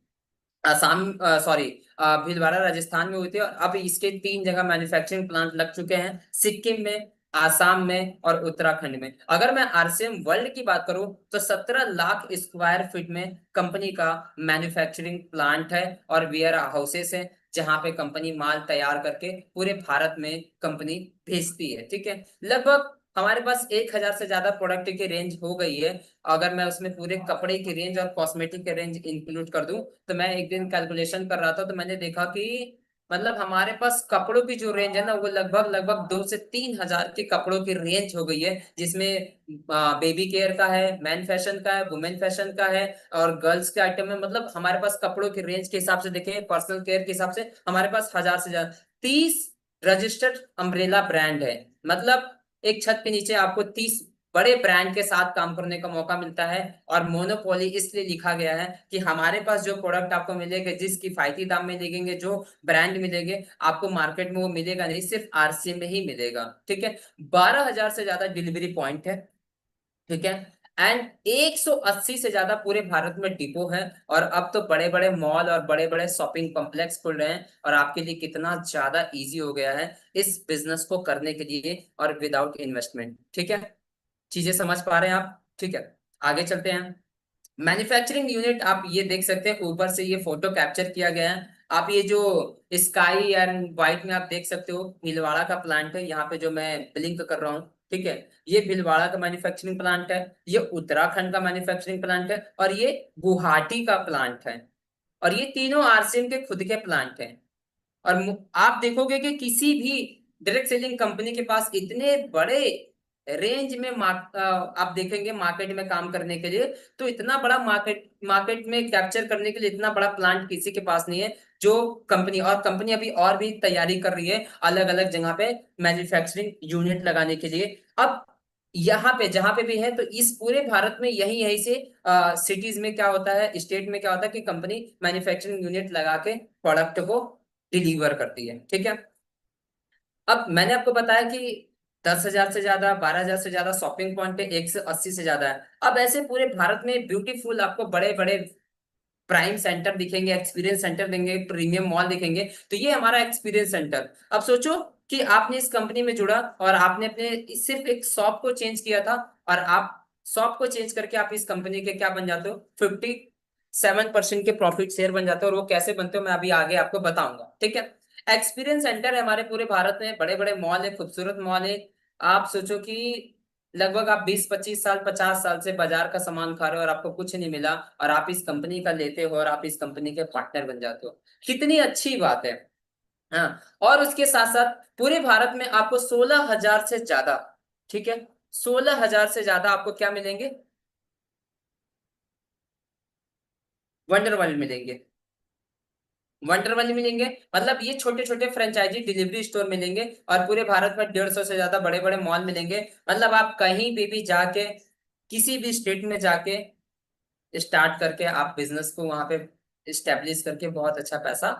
A: असम, सॉरी, भीलवाड़ा राजस्थान में हुई थी, और अब इसके 3 जगह मैन्युफैक्चरिंग प्लांट लग चुके हैं, सिक्किम में, आसाम में, और उत्तराखंड में। अगर मैं आरसीएम वर्ल्ड की बात करूं तो 17 लाख स्क्वायर फीट में कंपनी का मैन्युफैक्चरिंग प्लांट है, और वेयर हाउसेस है, जहां पे कंपनी माल तैयार करके पूरे भारत में कंपनी भेजती है। ठीक है, लगभग हमारे पास 1000 से ज्यादा प्रोडक्ट की रेंज हो गई है। अगर मैं उसमें पूरे कपड़े की रेंज और कॉस्मेटिक की रेंज इंक्लूड कर दूं, तो मैं एक दिन कैलकुलेशन कर रहा था, तो मैंने देखा कि मतलब हमारे पास कपड़ों की जो रेंज है ना, वो लगभग लगभग 2 से 3 हजार के कपड़ों की रेंज हो गई है, जिसमें बेबी केयर का है, मैन फैशन का है, वुमेन फैशन का है, और गर्ल्स के आइटम है। मतलब हमारे पास कपड़ों की रेंज के हिसाब से देखें, पर्सनल केयर के हिसाब से हमारे पास 1000 से ज्यादा 30 रजिस्टर्ड अम्ब्रेला ब्रांड है। मतलब एक छत के नीचे आपको 30 बड़े ब्रांड के साथ काम करने का मौका मिलता है। और मोनोपोली इसलिए लिखा गया है कि हमारे पास जो प्रोडक्ट आपको मिलेगा, जिस किफायती दाम में मिलेंगे, जो ब्रांड मिलेंगे, आपको मार्केट में वो मिलेगा नहीं, सिर्फ आरसीएम में ही मिलेगा। ठीक है, 12,000 से ज्यादा डिलीवरी पॉइंट है। ठीक है, एंड 180 से ज्यादा पूरे भारत में डिपो है। और अब तो बड़े बड़े मॉल और बड़े बड़े शॉपिंग कॉम्प्लेक्स खुल रहे हैं, और आपके लिए कितना ज्यादा इजी हो गया है इस बिजनेस को करने के लिए, और विदाउट इन्वेस्टमेंट। ठीक है, चीजें समझ पा रहे हैं आप? ठीक है, आगे चलते हैं। मैन्युफैक्चरिंग यूनिट आप ये देख सकते हैं, ऊपर से ये फोटो कैप्चर किया गया है। आप ये जो स्काई एंड व्हाइट में आप देख सकते हो, भीलवाड़ा का प्लांट है, यहाँ पे जो मैं ब्लिंक कर रहा हूँ, ठीक है, ये भीलवाड़ा का मैन्युफैक्चरिंग प्लांट है, ये उत्तराखंड का मैन्युफैक्चरिंग प्लांट है, और ये गुवाहाटी का प्लांट है। और ये तीनों आरसीएम के खुद के प्लांट हैं। और आप देखोगे कि किसी भी डायरेक्ट सेलिंग कंपनी के पास इतने बड़े रेंज में आप देखेंगे मार्केट में काम करने के लिए, तो इतना बड़ा मार्केट मार्केट में कैप्चर करने के लिए इतना बड़ा प्लांट किसी के पास नहीं है। जो कंपनी, और कंपनी अभी और भी तैयारी कर रही है अलग अलग जगह पे मैन्युफैक्चरिंग यूनिट लगाने के लिए। अब यहाँ पे जहां पे भी है, तो इस पूरे भारत में यही यही से सिटीज में क्या होता है, स्टेट में क्या होता है कि कंपनी मैन्युफैक्चरिंग यूनिट लगा के प्रोडक्ट को डिलीवर करती है। ठीक है, अब मैंने आपको बताया कि 10,000 से ज्यादा, 12,000 से ज्यादा शॉपिंग पॉइंट है, 180 से ज्यादा है। अब ऐसे पूरे भारत में ब्यूटीफुल आपको बड़े बड़े प्राइम सेंटर दिखेंगे, एक्सपीरियंस सेंटर देंगे, प्रीमियम मॉल दिखेंगे। तो ये हमारा एक्सपीरियंस सेंटर। अब सोचो कि आपने इस कंपनी में जुड़ा और आपने अपने सिर्फ एक शॉप को चेंज किया था, और आप शॉप को चेंज करके आप इस कंपनी के क्या बन जाते हो, 57% के प्रॉफिट शेयर बन जाते हो। और वो कैसे बनते हो मैं अभी आगे आपको बताऊंगा। ठीक है, एक्सपीरियंस सेंटर है हमारे पूरे भारत में, बड़े बड़े मॉल है, खूबसूरत मॉल है। आप सोचो कि लगभग आप 20-25 साल, 50 साल से बाजार का सामान खा रहे हो और आपको कुछ नहीं मिला, और आप इस कंपनी का लेते हो और आप इस कंपनी के पार्टनर बन जाते हो। कितनी अच्छी बात है। हाँ, और उसके साथ साथ पूरे भारत में आपको 16,000 से ज्यादा, ठीक है, 16,000 से ज्यादा आपको क्या मिलेंगे, वंडर वर्ल्ड मिलेंगे। वंडर वर्ल्ड मिलेंगे, मतलब ये छोटे छोटे फ्रेंचाइजी डिलीवरी स्टोर मिलेंगे, और पूरे भारत में 150 से ज्यादा बड़े बड़े मॉल मिलेंगे। मतलब आप कहीं भी जाके, किसी भी स्टेट में जाके स्टार्ट करके आप बिजनेस को वहां पे स्टेब्लिश करके बहुत अच्छा पैसा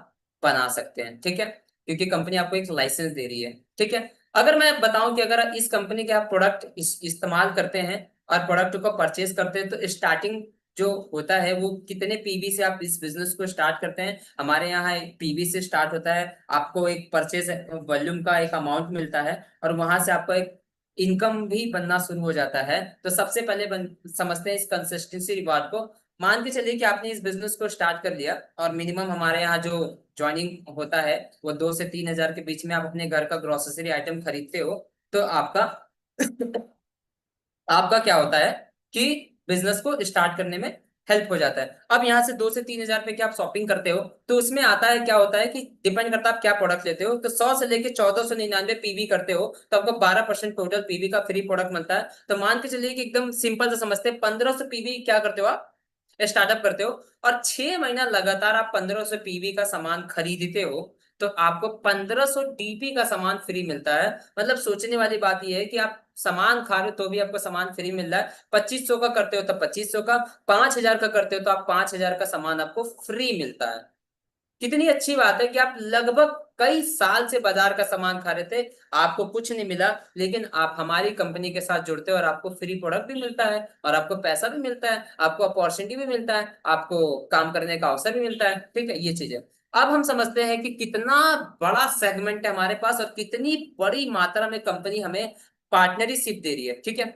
A: बना सकते हैं। ठीक है, क्योंकि कंपनी आपको एक लाइसेंस दे रही है। ठीक है, अगर मैं बताऊं कि अगर इस कंपनी के आप प्रोडक्ट इस्तेमाल करते हैं और प्रोडक्ट को परचेज करते हैं, तो स्टार्टिंग जो होता है वो कितने पीवी से आप इस बिजनेस को स्टार्ट करते हैं। हमारे यहाँ एक पीवी से स्टार्ट होता है, आपको एक परचेज वॉल्यूम का एक अमाउंट मिलता है, और वहां से आपको एक इनकम भी बनना शुरू हो जाता है। तो सबसे पहले समझते हैं इस कंसिस्टेंसी रिवार्ड को। मान के चलिए कि आपने इस बिजनेस को स्टार्ट कर लिया, और मिनिमम हमारे यहाँ जो ज्वाइनिंग होता है वो 2 से 3 हजार के बीच में आप अपने घर का ग्रोसरी आइटम खरीदते हो, तो आपका आपका क्या होता है कि बिजनेस को स्टार्ट करने में हेल्प हो जाता है। अब यहाँ से 2 से 3 हजार पे की आप शॉपिंग करते हो, तो उसमें आता है, क्या होता है कि डिपेंड करता है आप क्या प्रोडक्ट लेते हो। तो 100 से लेके 1499 पीवी करते हो, तो आपको 12% टोटल पीवी का फ्री प्रोडक्ट मिलता है। तो मान के चलिए कि एकदम सिंपल से समझते हैं, 1500 पीवी क्या करते हो आप, स्टार्टअप करते हो, और 6 महीना लगातार आप 1500 पीवी का सामान खरीदते हो, तो आपको 1500 डीपी का सामान फ्री मिलता है। मतलब सोचने वाली बात यह है कि आप सामान खा रहे हो तो भी आपको सामान फ्री मिल रहा है। 2500 का करते हो तो 2500 का, 5,000 का करते हो तो आप 5,000 का सामान आपको फ्री मिलता है। कितनी अच्छी बात है कि आप लगभग कई साल से बाजार का सामान खा रहे थे, आपको कुछ नहीं मिला, लेकिन आप हमारी कंपनी के साथ जुड़ते हो और आपको फ्री प्रोडक्ट भी मिलता है, और आपको पैसा भी मिलता है, आपको अपॉर्चुनिटी भी मिलता है, आपको काम करने का अवसर भी मिलता है। ठीक है, ये चीज है। अब हम समझते हैं कि कितना बड़ा सेगमेंट है हमारे पास, और कितनी बड़ी मात्रा में कंपनी हमें पार्टनरशिप दे रही है। ठीक है,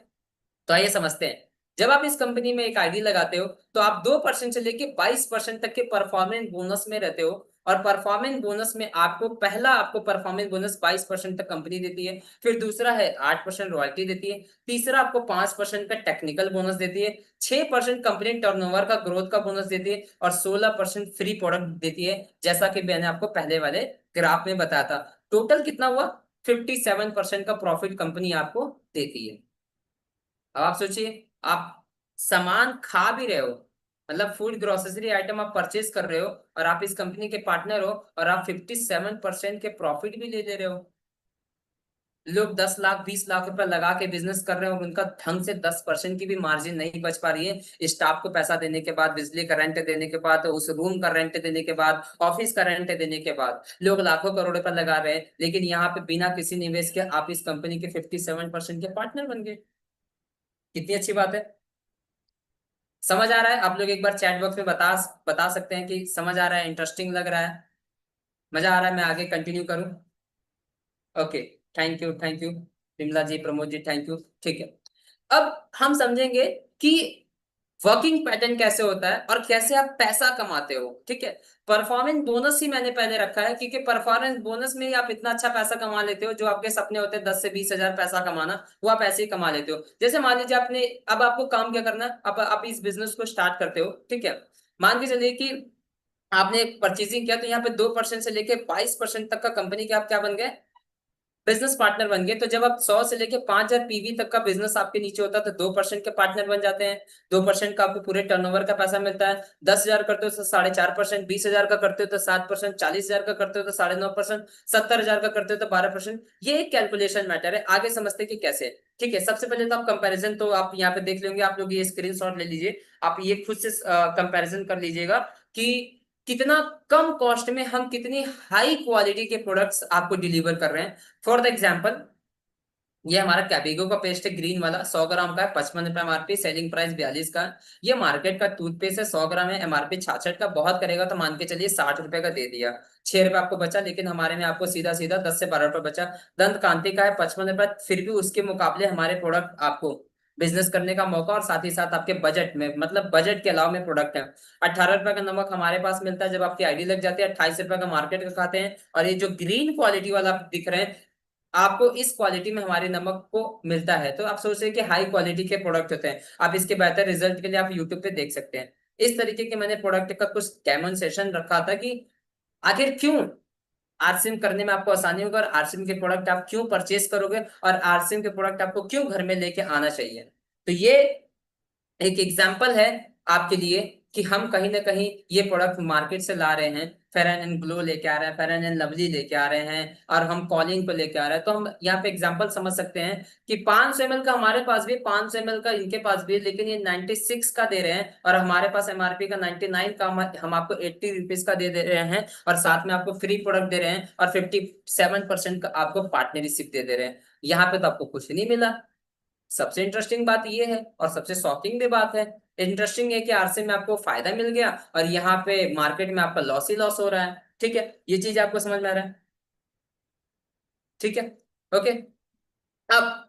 A: तो आइए समझते हैं। जब आप इस कंपनी में एक आईडी लगाते हो, तो आप 2% से लेके 22% तक के परफॉर्मेंस बोनस में रहते हो। और परफॉर्मेंस बोनस में आपको पहला आपको परफॉर्मेंस बोनस 22% तक कंपनी देती है, फिर दूसरा है 8% रॉयल्टी देती है, तीसरा आपको 5% का टेक्निकल बोनस देती है, 6% कंपनी टर्नओवर का ग्रोथ का बोनस देती है, और 16% फ्री प्रोडक्ट देती है, जैसा कि मैंने आपको पहले वाले ग्राफ में बताया था। टोटल कितना हुआ, 57% का प्रॉफिट कंपनी आपको देती है। अब आप सोचिए, आप सामान खा भी रहे हो, मतलब फूड ग्रोसरी आइटम आप परचेज कर रहे हो, और आप इस कंपनी के पार्टनर हो, और आप 57% के प्रॉफिट भी ले ले रहे हो। लोग 10 लाख 20 लाख रुपए लगा के बिजनेस कर रहे हो, और उनका ढंग से 10% की भी मार्जिन नहीं बच पा रही है। स्टाफ को पैसा देने के बाद, बिजली का रेंट देने के बाद, उस रूम का रेंट देने के बाद, ऑफिस का रेंट देने के बाद, लोग लाखों करोड़ रुपए लगा रहे हैं, लेकिन यहाँ पे बिना किसी निवेश के आप इस कंपनी के 57% के पार्टनर बन गए। कितनी अच्छी बात है। समझ आ रहा है? आप लोग एक बार चैट बॉक्स में बता सकते हैं कि समझ आ रहा है, इंटरेस्टिंग लग रहा है, मजा आ रहा है, मैं आगे कंटिन्यू करूं? Okay, thank you Vimla ji, Pramod ji, thank you. ठीक है, अब हम समझेंगे कि वर्किंग पैटर्न कैसे होता है और कैसे आप पैसा कमाते हो। ठीक है, परफॉर्मेंस बोनस ही मैंने पहले रखा है, क्योंकि परफॉर्मेंस बोनस में ही आप इतना अच्छा पैसा कमा लेते हो, जो आपके सपने होते हैं 10 से 20 हजार पैसा कमाना, वो आप ऐसे ही कमा लेते हो। जैसे मान लीजिए आपने, अब आपको काम क्या करना है, आप इस बिजनेस को स्टार्ट करते हो। ठीक है, मान के चलिए कि आपने परचेजिंग किया, तो यहाँ पे 2% से लेके 22% तक का कंपनी के आप क्या बन गए, बिजनेस पार्टनर बन गए। तो जब आप 100 से लेके 5,000 पीवी तक का बिजनेस आपके नीचे होता है, तो 2% के पार्टनर बन जाते हैं। 2% का आपको पूरे टर्नओवर का पैसा मिलता है। 10,000 करते हो तो 4.5%, 20,000 का करते हो तो 7%, 40,000 का करते हो तो 9.5%, 70,000 का करते हो तो 12%। ये एक कैलकुलेशन मैटर है, आगे समझते हैं कि कैसे। ठीक है, सबसे पहले तो आप कंपैरिजन, तो आप यहाँ पे देख लेंगे, आप लोग ये स्क्रीनशॉट ले लीजिए, आप ये खुद से कंपैरिजन कर लीजिएगा कि कितना कम कॉस्ट में हम कितनी हाई क्वालिटी के प्रोडक्ट्स आपको डिलीवर कर रहे हैं। फॉर द एग्जाम्पल, ये हमारा कैबिगो का पेस्ट है, ग्रीन वाला, 100 ग्राम का है, 55 रुपए एमआरपी, सेलिंग प्राइस 42 का है। ये मार्केट का टूथपेस्ट है, 100 ग्राम है, एमआरपी 66 का, बहुत करेगा तो मान के चलिए 60 रुपए का दे दिया, 6 रुपए आपको बचा, लेकिन हमारे में आपको सीधा सीधा 10 से 12 रुपए बचा। दंत कांति का है 55 रुपए, फिर भी उसके मुकाबले हमारे प्रोडक्ट आपको बिजनेस करने का मौका, और साथ ही साथ आपके बजट में, मतलब बजट के अलावा में प्रोडक्ट है। 18 रुपए का नमक हमारे पास मिलता है, जब आपकी आईडी लग जाती है। 28 रुपए का मार्केट का खाते हैं, और ये जो ग्रीन क्वालिटी वाला आप दिख रहे हैं, आपको इस क्वालिटी में हमारे नमक को मिलता है। तो आप सोच रहे हैं कि हाई क्वालिटी के प्रोडक्ट होते हैं, आप इसके बेहतर रिजल्ट के लिए आप यूट्यूब पे देख सकते हैं। इस तरीके के मैंने प्रोडक्ट का कुछ डेमोन्स्ट्रेशन रखा था कि आखिर क्यों आरसीएम करने में आपको आसानी होगा, और आरसीएम के प्रोडक्ट आप क्यों परचेज करोगे, और आरसीएम के प्रोडक्ट आपको क्यों घर में लेके आना चाहिए। तो ये एक एग्जाम्पल है आपके लिए कि हम कहीं ना कहीं ये प्रोडक्ट मार्केट से ला रहे हैं। फेयर एंड ग्लो लेके आ रहे हैं, फेयर एंड लवली लेके आ रहे हैं, और हम कॉलिंग को लेके आ रहे हैं। तो हम यहाँ पे एग्जांपल समझ सकते हैं कि 500 ml का हमारे पास भी, 500 ml का इनके पास भी है, लेकिन ये 96 का दे रहे हैं, और हमारे पास एमआरपी का 99 का, हम आपको 80 रुपीज का दे रहे हैं, और साथ में आपको फ्री प्रोडक्ट दे रहे हैं, और 57% का आपको पार्टनरशिप दे रहे हैं। यहाँ पे तो आपको कुछ नहीं मिला। सबसे इंटरेस्टिंग बात ये है, और सबसे शॉकिंग भी बात है, इंटरेस्टिंग है कि आरसी में आपको फायदा मिल गया, और यहाँ पे मार्केट में आपका लॉस ही लॉस हो रहा है। ठीक है, ये चीज आपको समझ में आ रहा है? ठीक है, ओके। अब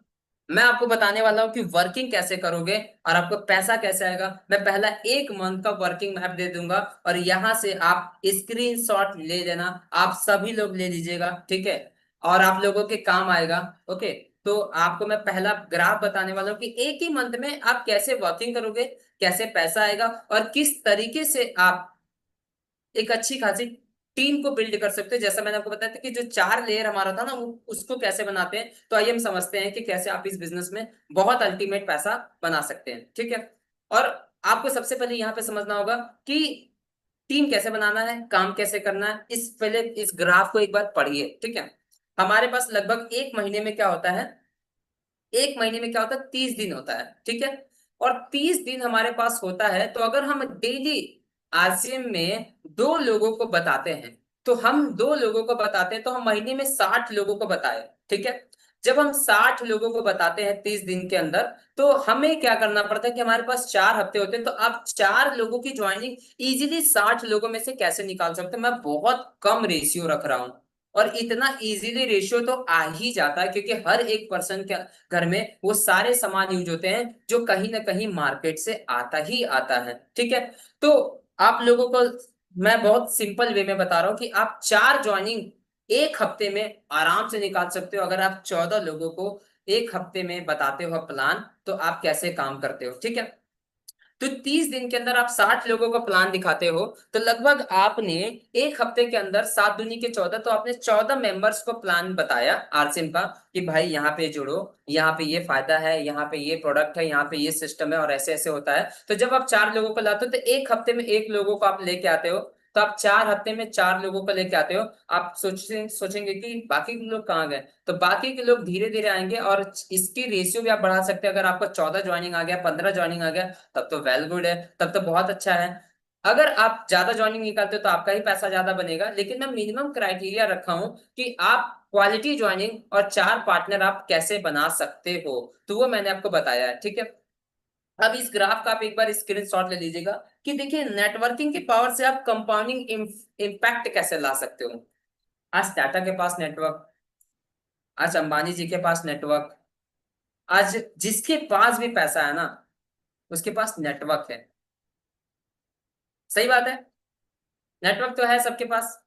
A: मैं आपको बताने वाला हूँ कि वर्किंग कैसे करोगे और आपको पैसा कैसे आएगा। मैं पहला 1 मंथ का वर्किंग मैप दे दूंगा, और यहां से आप स्क्रीनशॉट ले लेना, आप सभी लोग ले लीजिएगा। ठीक है, और आप लोगों के काम आएगा। ओके, तो आपको मैं पहला ग्राफ बताने वाला हूँ कि एक ही मंथ में आप कैसे वर्किंग करोगे, कैसे पैसा आएगा, और किस तरीके से आप एक अच्छी खासी टीम को बिल्ड कर सकते हो। जैसा मैंने आपको बताया था कि जो 4 लेयर हमारा था ना, वो उसको कैसे बनाते हैं। तो आइए हम समझते हैं कि कैसे आप इस बिजनेस में बहुत अल्टीमेट पैसा बना सकते हैं। ठीक है, और आपको सबसे पहले यहाँ पे समझना होगा कि टीम कैसे बनाना है, काम कैसे करना है। इस पहले इस ग्राफ को एक बार पढ़िए। ठीक है, हमारे पास लगभग एक महीने में क्या होता है, एक महीने में क्या होता है, 30 दिन होता है। ठीक है, और 30 दिन हमारे पास होता है, तो अगर हम डेली आरसीएम में 2 लोगों को बताते हैं, तो हम 2 लोगों को बताते हैं, तो हम महीने में 60 लोगों को बताए। ठीक है, जब हम 60 लोगों को बताते हैं 30 दिन के अंदर, तो हमें क्या करना पड़ता है कि हमारे पास 4 हफ्ते होते हैं। तो आप 4 लोगों की ज्वाइनिंग इजीली 60 लोगों में से कैसे निकाल सकते हैं। मैं बहुत कम रेशियो रख रहा हूं, और इतना इजीली रेशियो तो आ ही जाता है, क्योंकि हर एक पर्सन के घर में वो सारे सामान यूज होते हैं जो कहीं ना कहीं मार्केट से आता ही आता है। ठीक है, तो आप लोगों को मैं बहुत सिंपल वे में बता रहा हूं कि आप 4 ज्वाइनिंग एक हफ्ते में आराम से निकाल सकते हो। अगर आप 14 लोगों को एक हफ्ते में बताते हो प्लान, तो आप कैसे काम करते हो। ठीक है, तो 30 दिन के अंदर आप 60 लोगों का प्लान दिखाते हो, तो लगभग आपने एक हफ्ते के अंदर 7 दूनी के 14, तो आपने 14 मेंबर्स को प्लान बताया आरसिम का, कि भाई यहाँ पे जुड़ो, यहाँ पे ये फायदा है, यहाँ पे ये प्रोडक्ट है, यहाँ पे ये सिस्टम है, और ऐसे ऐसे होता है। तो जब आप 4 लोगों को लाते हो, तो एक हफ्ते में 1 लोगों को आप लेके आते हो, तो आप 4 हफ्ते में 4 लोगों को लेके आते हो। आप सोचेंगे कि बाकी के लोग कहाँ गए, तो बाकी के लोग धीरे धीरे आएंगे, और इसकी रेशियो भी आप बढ़ा सकते हैं। अगर आपको 14 ज्वाइनिंग आ गया, 15 ज्वाइनिंग आ गया, तब तो वेल गुड है, तब तो बहुत अच्छा है। अगर आप ज्यादा ज्वाइनिंग निकालते हो, तो आपका ही पैसा ज्यादा बनेगा, लेकिन मैं मिनिमम क्राइटेरिया रखा हूं कि आप क्वालिटी ज्वाइनिंग और 4 पार्टनर आप कैसे बना सकते हो, तो वो मैंने आपको बताया है। ठीक है, अब इस ग्राफ का आप एक बार स्क्रीनशॉट ले लीजिएगा कि देखिए नेटवर्किंग की पावर से आप कंपाउंडिंग इम्पैक्ट कैसे ला सकते हो। आज टाटा के पास नेटवर्क, आज अंबानी जी के पास नेटवर्क, आज जिसके पास भी पैसा है ना उसके पास नेटवर्क है। सही बात है, नेटवर्क तो है सबके पास।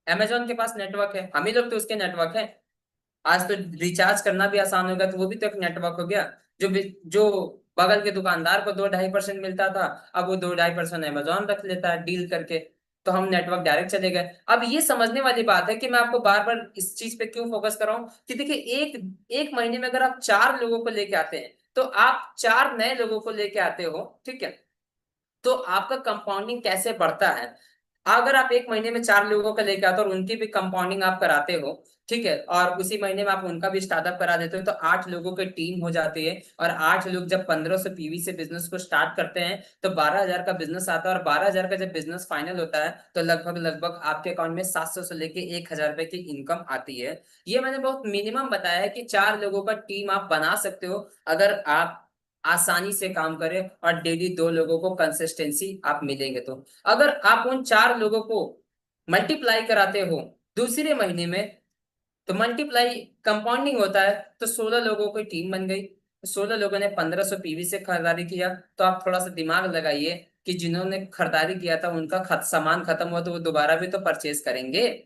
A: अमेजोन के पास नेटवर्क है, हम ही लोग तो उसके नेटवर्क है। आज तो रिचार्ज करना भी आसान होगा तो वो भी तो एक नेटवर्क हो गया। जो बगल के दुकानदार को 2-2.5% मिलता था, अब वो 2-2.5% अमेजोन रख लेता है डील करके। तो हम नेटवर्क डायरेक्ट चले गए। अब ये समझने वाली बात है कि मैं आपको बार बार इस चीज पे क्यों फोकस कर रहा हूँ कि देखिए एक एक महीने में अगर आप 4 लोगों को लेके आते हैं तो आप 4 नए लोगों को लेके आते हो, ठीक है। तो आपका कंपाउंडिंग कैसे बढ़ता है। अगर आप एक महीने में 4 लोगों का लेके आते हो और उनकी भी कंपाउंडिंग आप कराते हो, ठीक है, और उसी महीने में आप उनका भी स्टार्टअप करा देते हो तो 8 लोगों की टीम हो जाती है। और 8 लोग जब 1500 पीवी से बिजनेस को स्टार्ट करते हैं तो 12,000 का बिजनेस आता है। और 12,000 का जब बिजनेस फाइनल होता है तो लगभग लगभग आपके अकाउंट में 700 से लेके 1,000 रुपए की इनकम आती है। ये मैंने बहुत मिनिमम बताया है कि 4 लोगों का टीम आप बना सकते हो अगर आप आसानी से काम करें और डेली 2 लोगों को कंसिस्टेंसी आप मिलेंगे तो। अगर आप उन 4 लोगों को मल्टीप्लाई कराते हो दूसरे महीने में तो मल्टीप्लाई कंपाउंडिंग होता है तो 16 लोगों की टीम बन गई। 16 लोगों ने 1500 पीवी से खरीदारी किया। तो आप थोड़ा सा दिमाग लगाइए कि जिन्होंने खरीदारी किया था उनका सामान खत्म हुआ तो वो दोबारा भी तो परचेज करेंगे।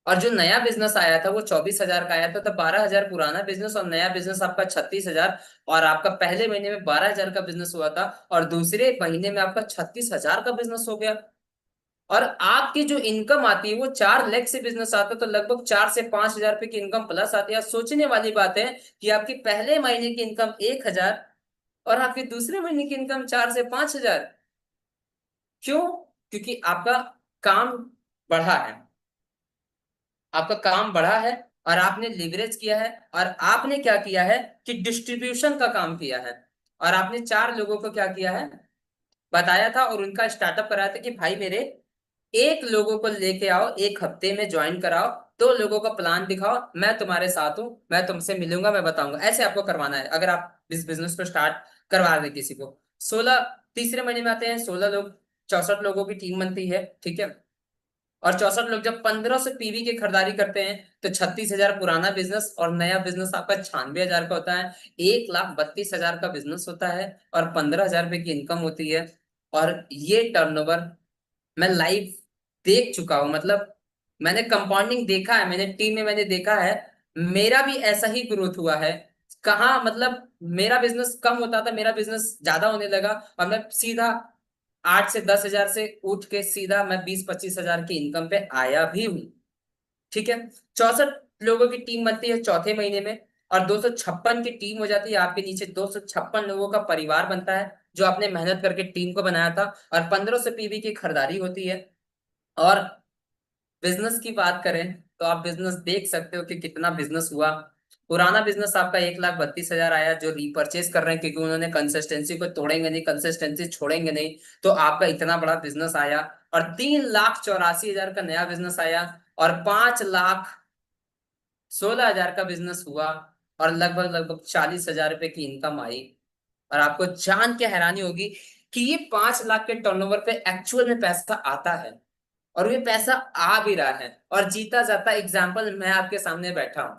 A: और जो नया बिजनेस आया था वो 24,000 का आया था तो 12,000 पुराना बिजनेस और नया बिजनेस आपका 36,000। और आपका पहले महीने में 12,000 का बिजनेस हुआ था और दूसरे महीने में आपका 36,000 का बिजनेस हो गया। और आपकी जो इनकम आती है वो 4 लाख से बिजनेस आता है तो लगभग 4 से 5 हजार रुपए की इनकम प्लस आती है। सोचने वाली बात है कि आपकी पहले महीने की इनकम 1,000 और आपके दूसरे महीने की इनकम 4 से 5 हजार। क्यों? क्योंकि आपका काम बढ़ा है, आपका काम बढ़ा है और आपने लिवरेज किया है। और आपने क्या किया है कि डिस्ट्रीब्यूशन का काम किया है। और आपने 4 लोगों को क्या किया है बताया था और उनका स्टार्टअप कराया था कि भाई मेरे 1 लोगों को लेके आओ, एक हफ्ते में ज्वाइन कराओ, 2 लोगों का प्लान दिखाओ, मैं तुम्हारे साथ हूं, मैं तुमसे मिलूंगा, मैं बताऊंगा। ऐसे आपको करवाना है अगर आप इस बिजनेस को स्टार्ट करवा दे किसी को। 16 तीसरे महीने में आते हैं 16 लोग, 64 लोगों की टीम बनती है, ठीक है। और 64 लोग जब 1500 पीवी की खरीदारी करते हैं तो 36,000 पुराना बिजनेस और नया बिजनेस आपका 96,000 का होता है। 1,32,000 का बिजनेस होता है और 15,000 रुपए की इनकम होती है। और ये टर्नओवर मैं लाइव देख चुका हूं, मतलब मैंने कंपाउंडिंग देखा है, मैंने टीम में मैंने देखा है। मेरा भी ऐसा ही ग्रोथ हुआ है। कहाँ मतलब मेरा बिजनेस कम होता था, मेरा बिजनेस ज्यादा होने लगा और मैं सीधा 8 से 10 हजार से उठ के सीधा मैं 20-25 हजार की इनकम पे आया भी हूँ, ठीक है। 64 लोगों की टीम बनती है चौथे महीने में और 256 की टीम हो जाती है। आपके नीचे 256 लोगों का परिवार बनता है जो आपने मेहनत करके टीम को बनाया था। और 1500 पीवी की खरीदारी होती है। और बिजनेस की बात करें तो आप बिजनेस देख सकते हो कि कितना बिजनेस हुआ। पुराना बिजनेस आपका 1,32,000 आया जो रीपरचेज कर रहे हैं क्योंकि उन्होंने कंसिस्टेंसी को तोड़ेंगे नहीं, कंसिस्टेंसी छोड़ेंगे नहीं। तो आपका इतना बड़ा बिजनेस आया। और 3,84,000 का नया बिजनेस आया और 5,16,000 का बिजनेस हुआ और लगभग लगभग 40,000 रुपए की इनकम आई। और आपको जान के हैरानी होगी कि ये 5 लाख के टर्नओवर पे एक्चुअल में पैसा आता है और ये पैसा आ भी रहा है और जीता जाता एग्जाम्पल मैं आपके सामने बैठा हूं।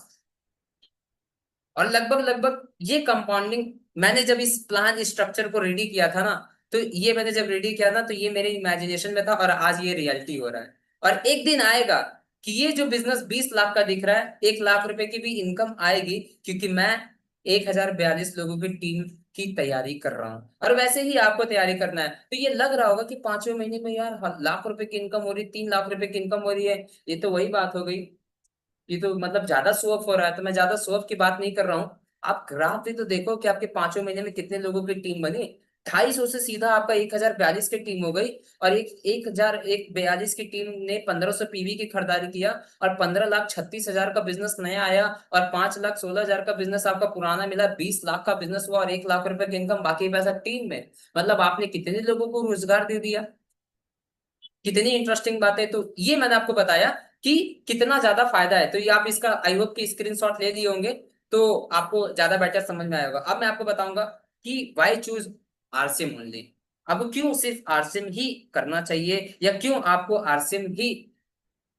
A: और लगभग लगभग ये कंपाउंडिंग मैंने जब इस प्लान स्ट्रक्चर को रेडी किया था ना, तो ये मैंने जब रेडी किया ना तो ये मेरे इमेजिनेशन में था और आज ये रियलिटी हो रहा है। और एक दिन आएगा कि ये जो बिजनेस 20 लाख का दिख रहा है 1 लाख रुपए की भी इनकम आएगी क्योंकि मैं 1,042 लोगों की टीम की तैयारी कर रहा हूँ। और वैसे ही आपको तैयारी करना है तो ये लग रहा होगा कि 5वें महीने में यार लाख रुपए की इनकम हो रही, 3 लाख रुपए की इनकम हो रही है। ये तो वही बात हो गई, ये तो मतलब ज्यादा शो ऑफ हो रहा है। तो मैं ज्यादा शो ऑफ की बात नहीं कर रहा हूँ। आप ग्राफ भी तो देखो कि आपके 5वें महीने में कितने लोगों की टीम बनी। 250 से सीधा आपका 1,042 की टीम हो गई। और एक 1,042 की टीम ने 1500 पीवी की खरीदारी किया और 15,36,000 का बिजनेस नया आया। और 5,16,000 का बिजनेस आपका पुराना मिला, 20 लाख का बिजनेस हुआ और 1 लाख रुपए की इनकम, बाकी पैसा टीम में। मतलब आपने कितने लोगों को रोजगार दे दिया। कितनी इंटरेस्टिंग बात है। तो ये मैंने आपको बताया कि कितना ज्यादा फायदा है। तो ये आप इसका आई होप कि स्क्रीनशॉट ले लिए होंगे। तो आपको ज्यादा बेटर समझ में आएगा। अब मैं आपको बताऊंगा कि वाई चूज आरसीएम ओनली। आपको क्यों सिर्फ आरसीएम ही करना चाहिए, या क्यों आपको आरसीएम ही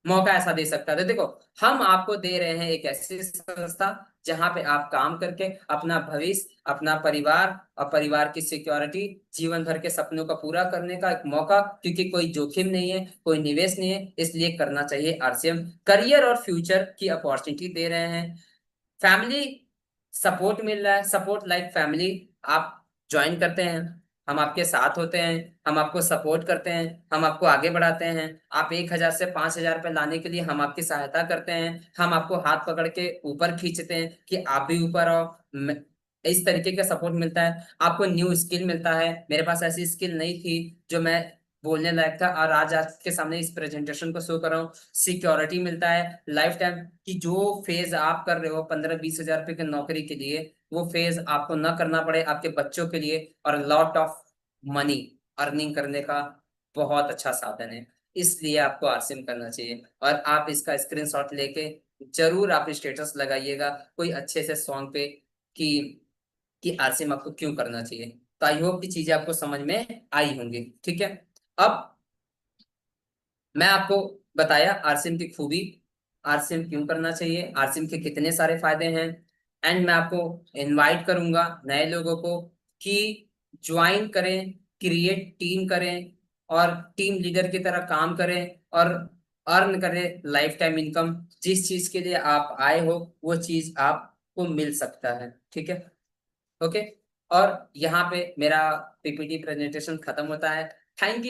A: मौका ऐसा दे सकता है। तो देखो, हम आपको दे रहे हैं एक ऐसी संस्था जहां पे आप काम करके अपना भविष्य, अपना परिवार और परिवार की सिक्योरिटी, जीवन भर के सपनों का पूरा करने का एक मौका, क्योंकि कोई जोखिम नहीं है, कोई निवेश नहीं है, इसलिए करना चाहिए आरसीएम। करियर और फ्यूचर की अपॉर्चुनिटी दे रहे हैं, फैमिली सपोर्ट मिल रहा है, सपोर्ट लाइक फैमिली। आप ज्वाइन करते हैं, हम आपके साथ होते हैं, हम आपको सपोर्ट करते हैं, हम आपको आगे बढ़ाते हैं। आप 1,000 से 5,000 रुपये लाने के लिए हम आपकी सहायता करते हैं, हम आपको हाथ पकड़ के ऊपर खींचते हैं कि आप भी ऊपर आओ। इस तरीके का सपोर्ट मिलता है। आपको न्यू स्किल मिलता है, मेरे पास ऐसी स्किल नहीं थी जो मैं बोलने लायक था, और आज आपके सामने इस प्रेजेंटेशन को शो कर रहा हूँ। सिक्योरिटी मिलता है लाइफ टाइम की, जो फेज आप कर रहे हो 15-20 हजार रुपए की नौकरी के लिए, वो फेज आपको ना करना पड़े आपके बच्चों के लिए, और लॉट ऑफ मनी अर्निंग करने का बहुत अच्छा साधन है। इसलिए आपको आरसीएम करना चाहिए, और आप इसका स्क्रीनशॉट लेके जरूर आप स्टेटस लगाइएगा कोई अच्छे से सॉन्ग पे, कि आरसीएम आपको क्यों करना चाहिए। तो आई होप की चीजें आपको समझ में आई होंगी, ठीक है। अब मैं आपको बताया आरसीएम की खूबी, आरसीएम क्यों करना चाहिए, आरसीएम के कितने सारे फायदे हैं। एंड मैं आपको इनवाइट करूंगा नए लोगों को कि ज्वाइन करें, क्रिएट टीम करें, और टीम लीडर की तरह काम करें, और अर्न करें लाइफ टाइम इनकम। जिस चीज के लिए आप आए हो वो चीज आपको मिल सकता है, ठीक है। ओके। और यहाँ पे मेरा पीपीटी प्रेजेंटेशन खत्म होता है। Thank you.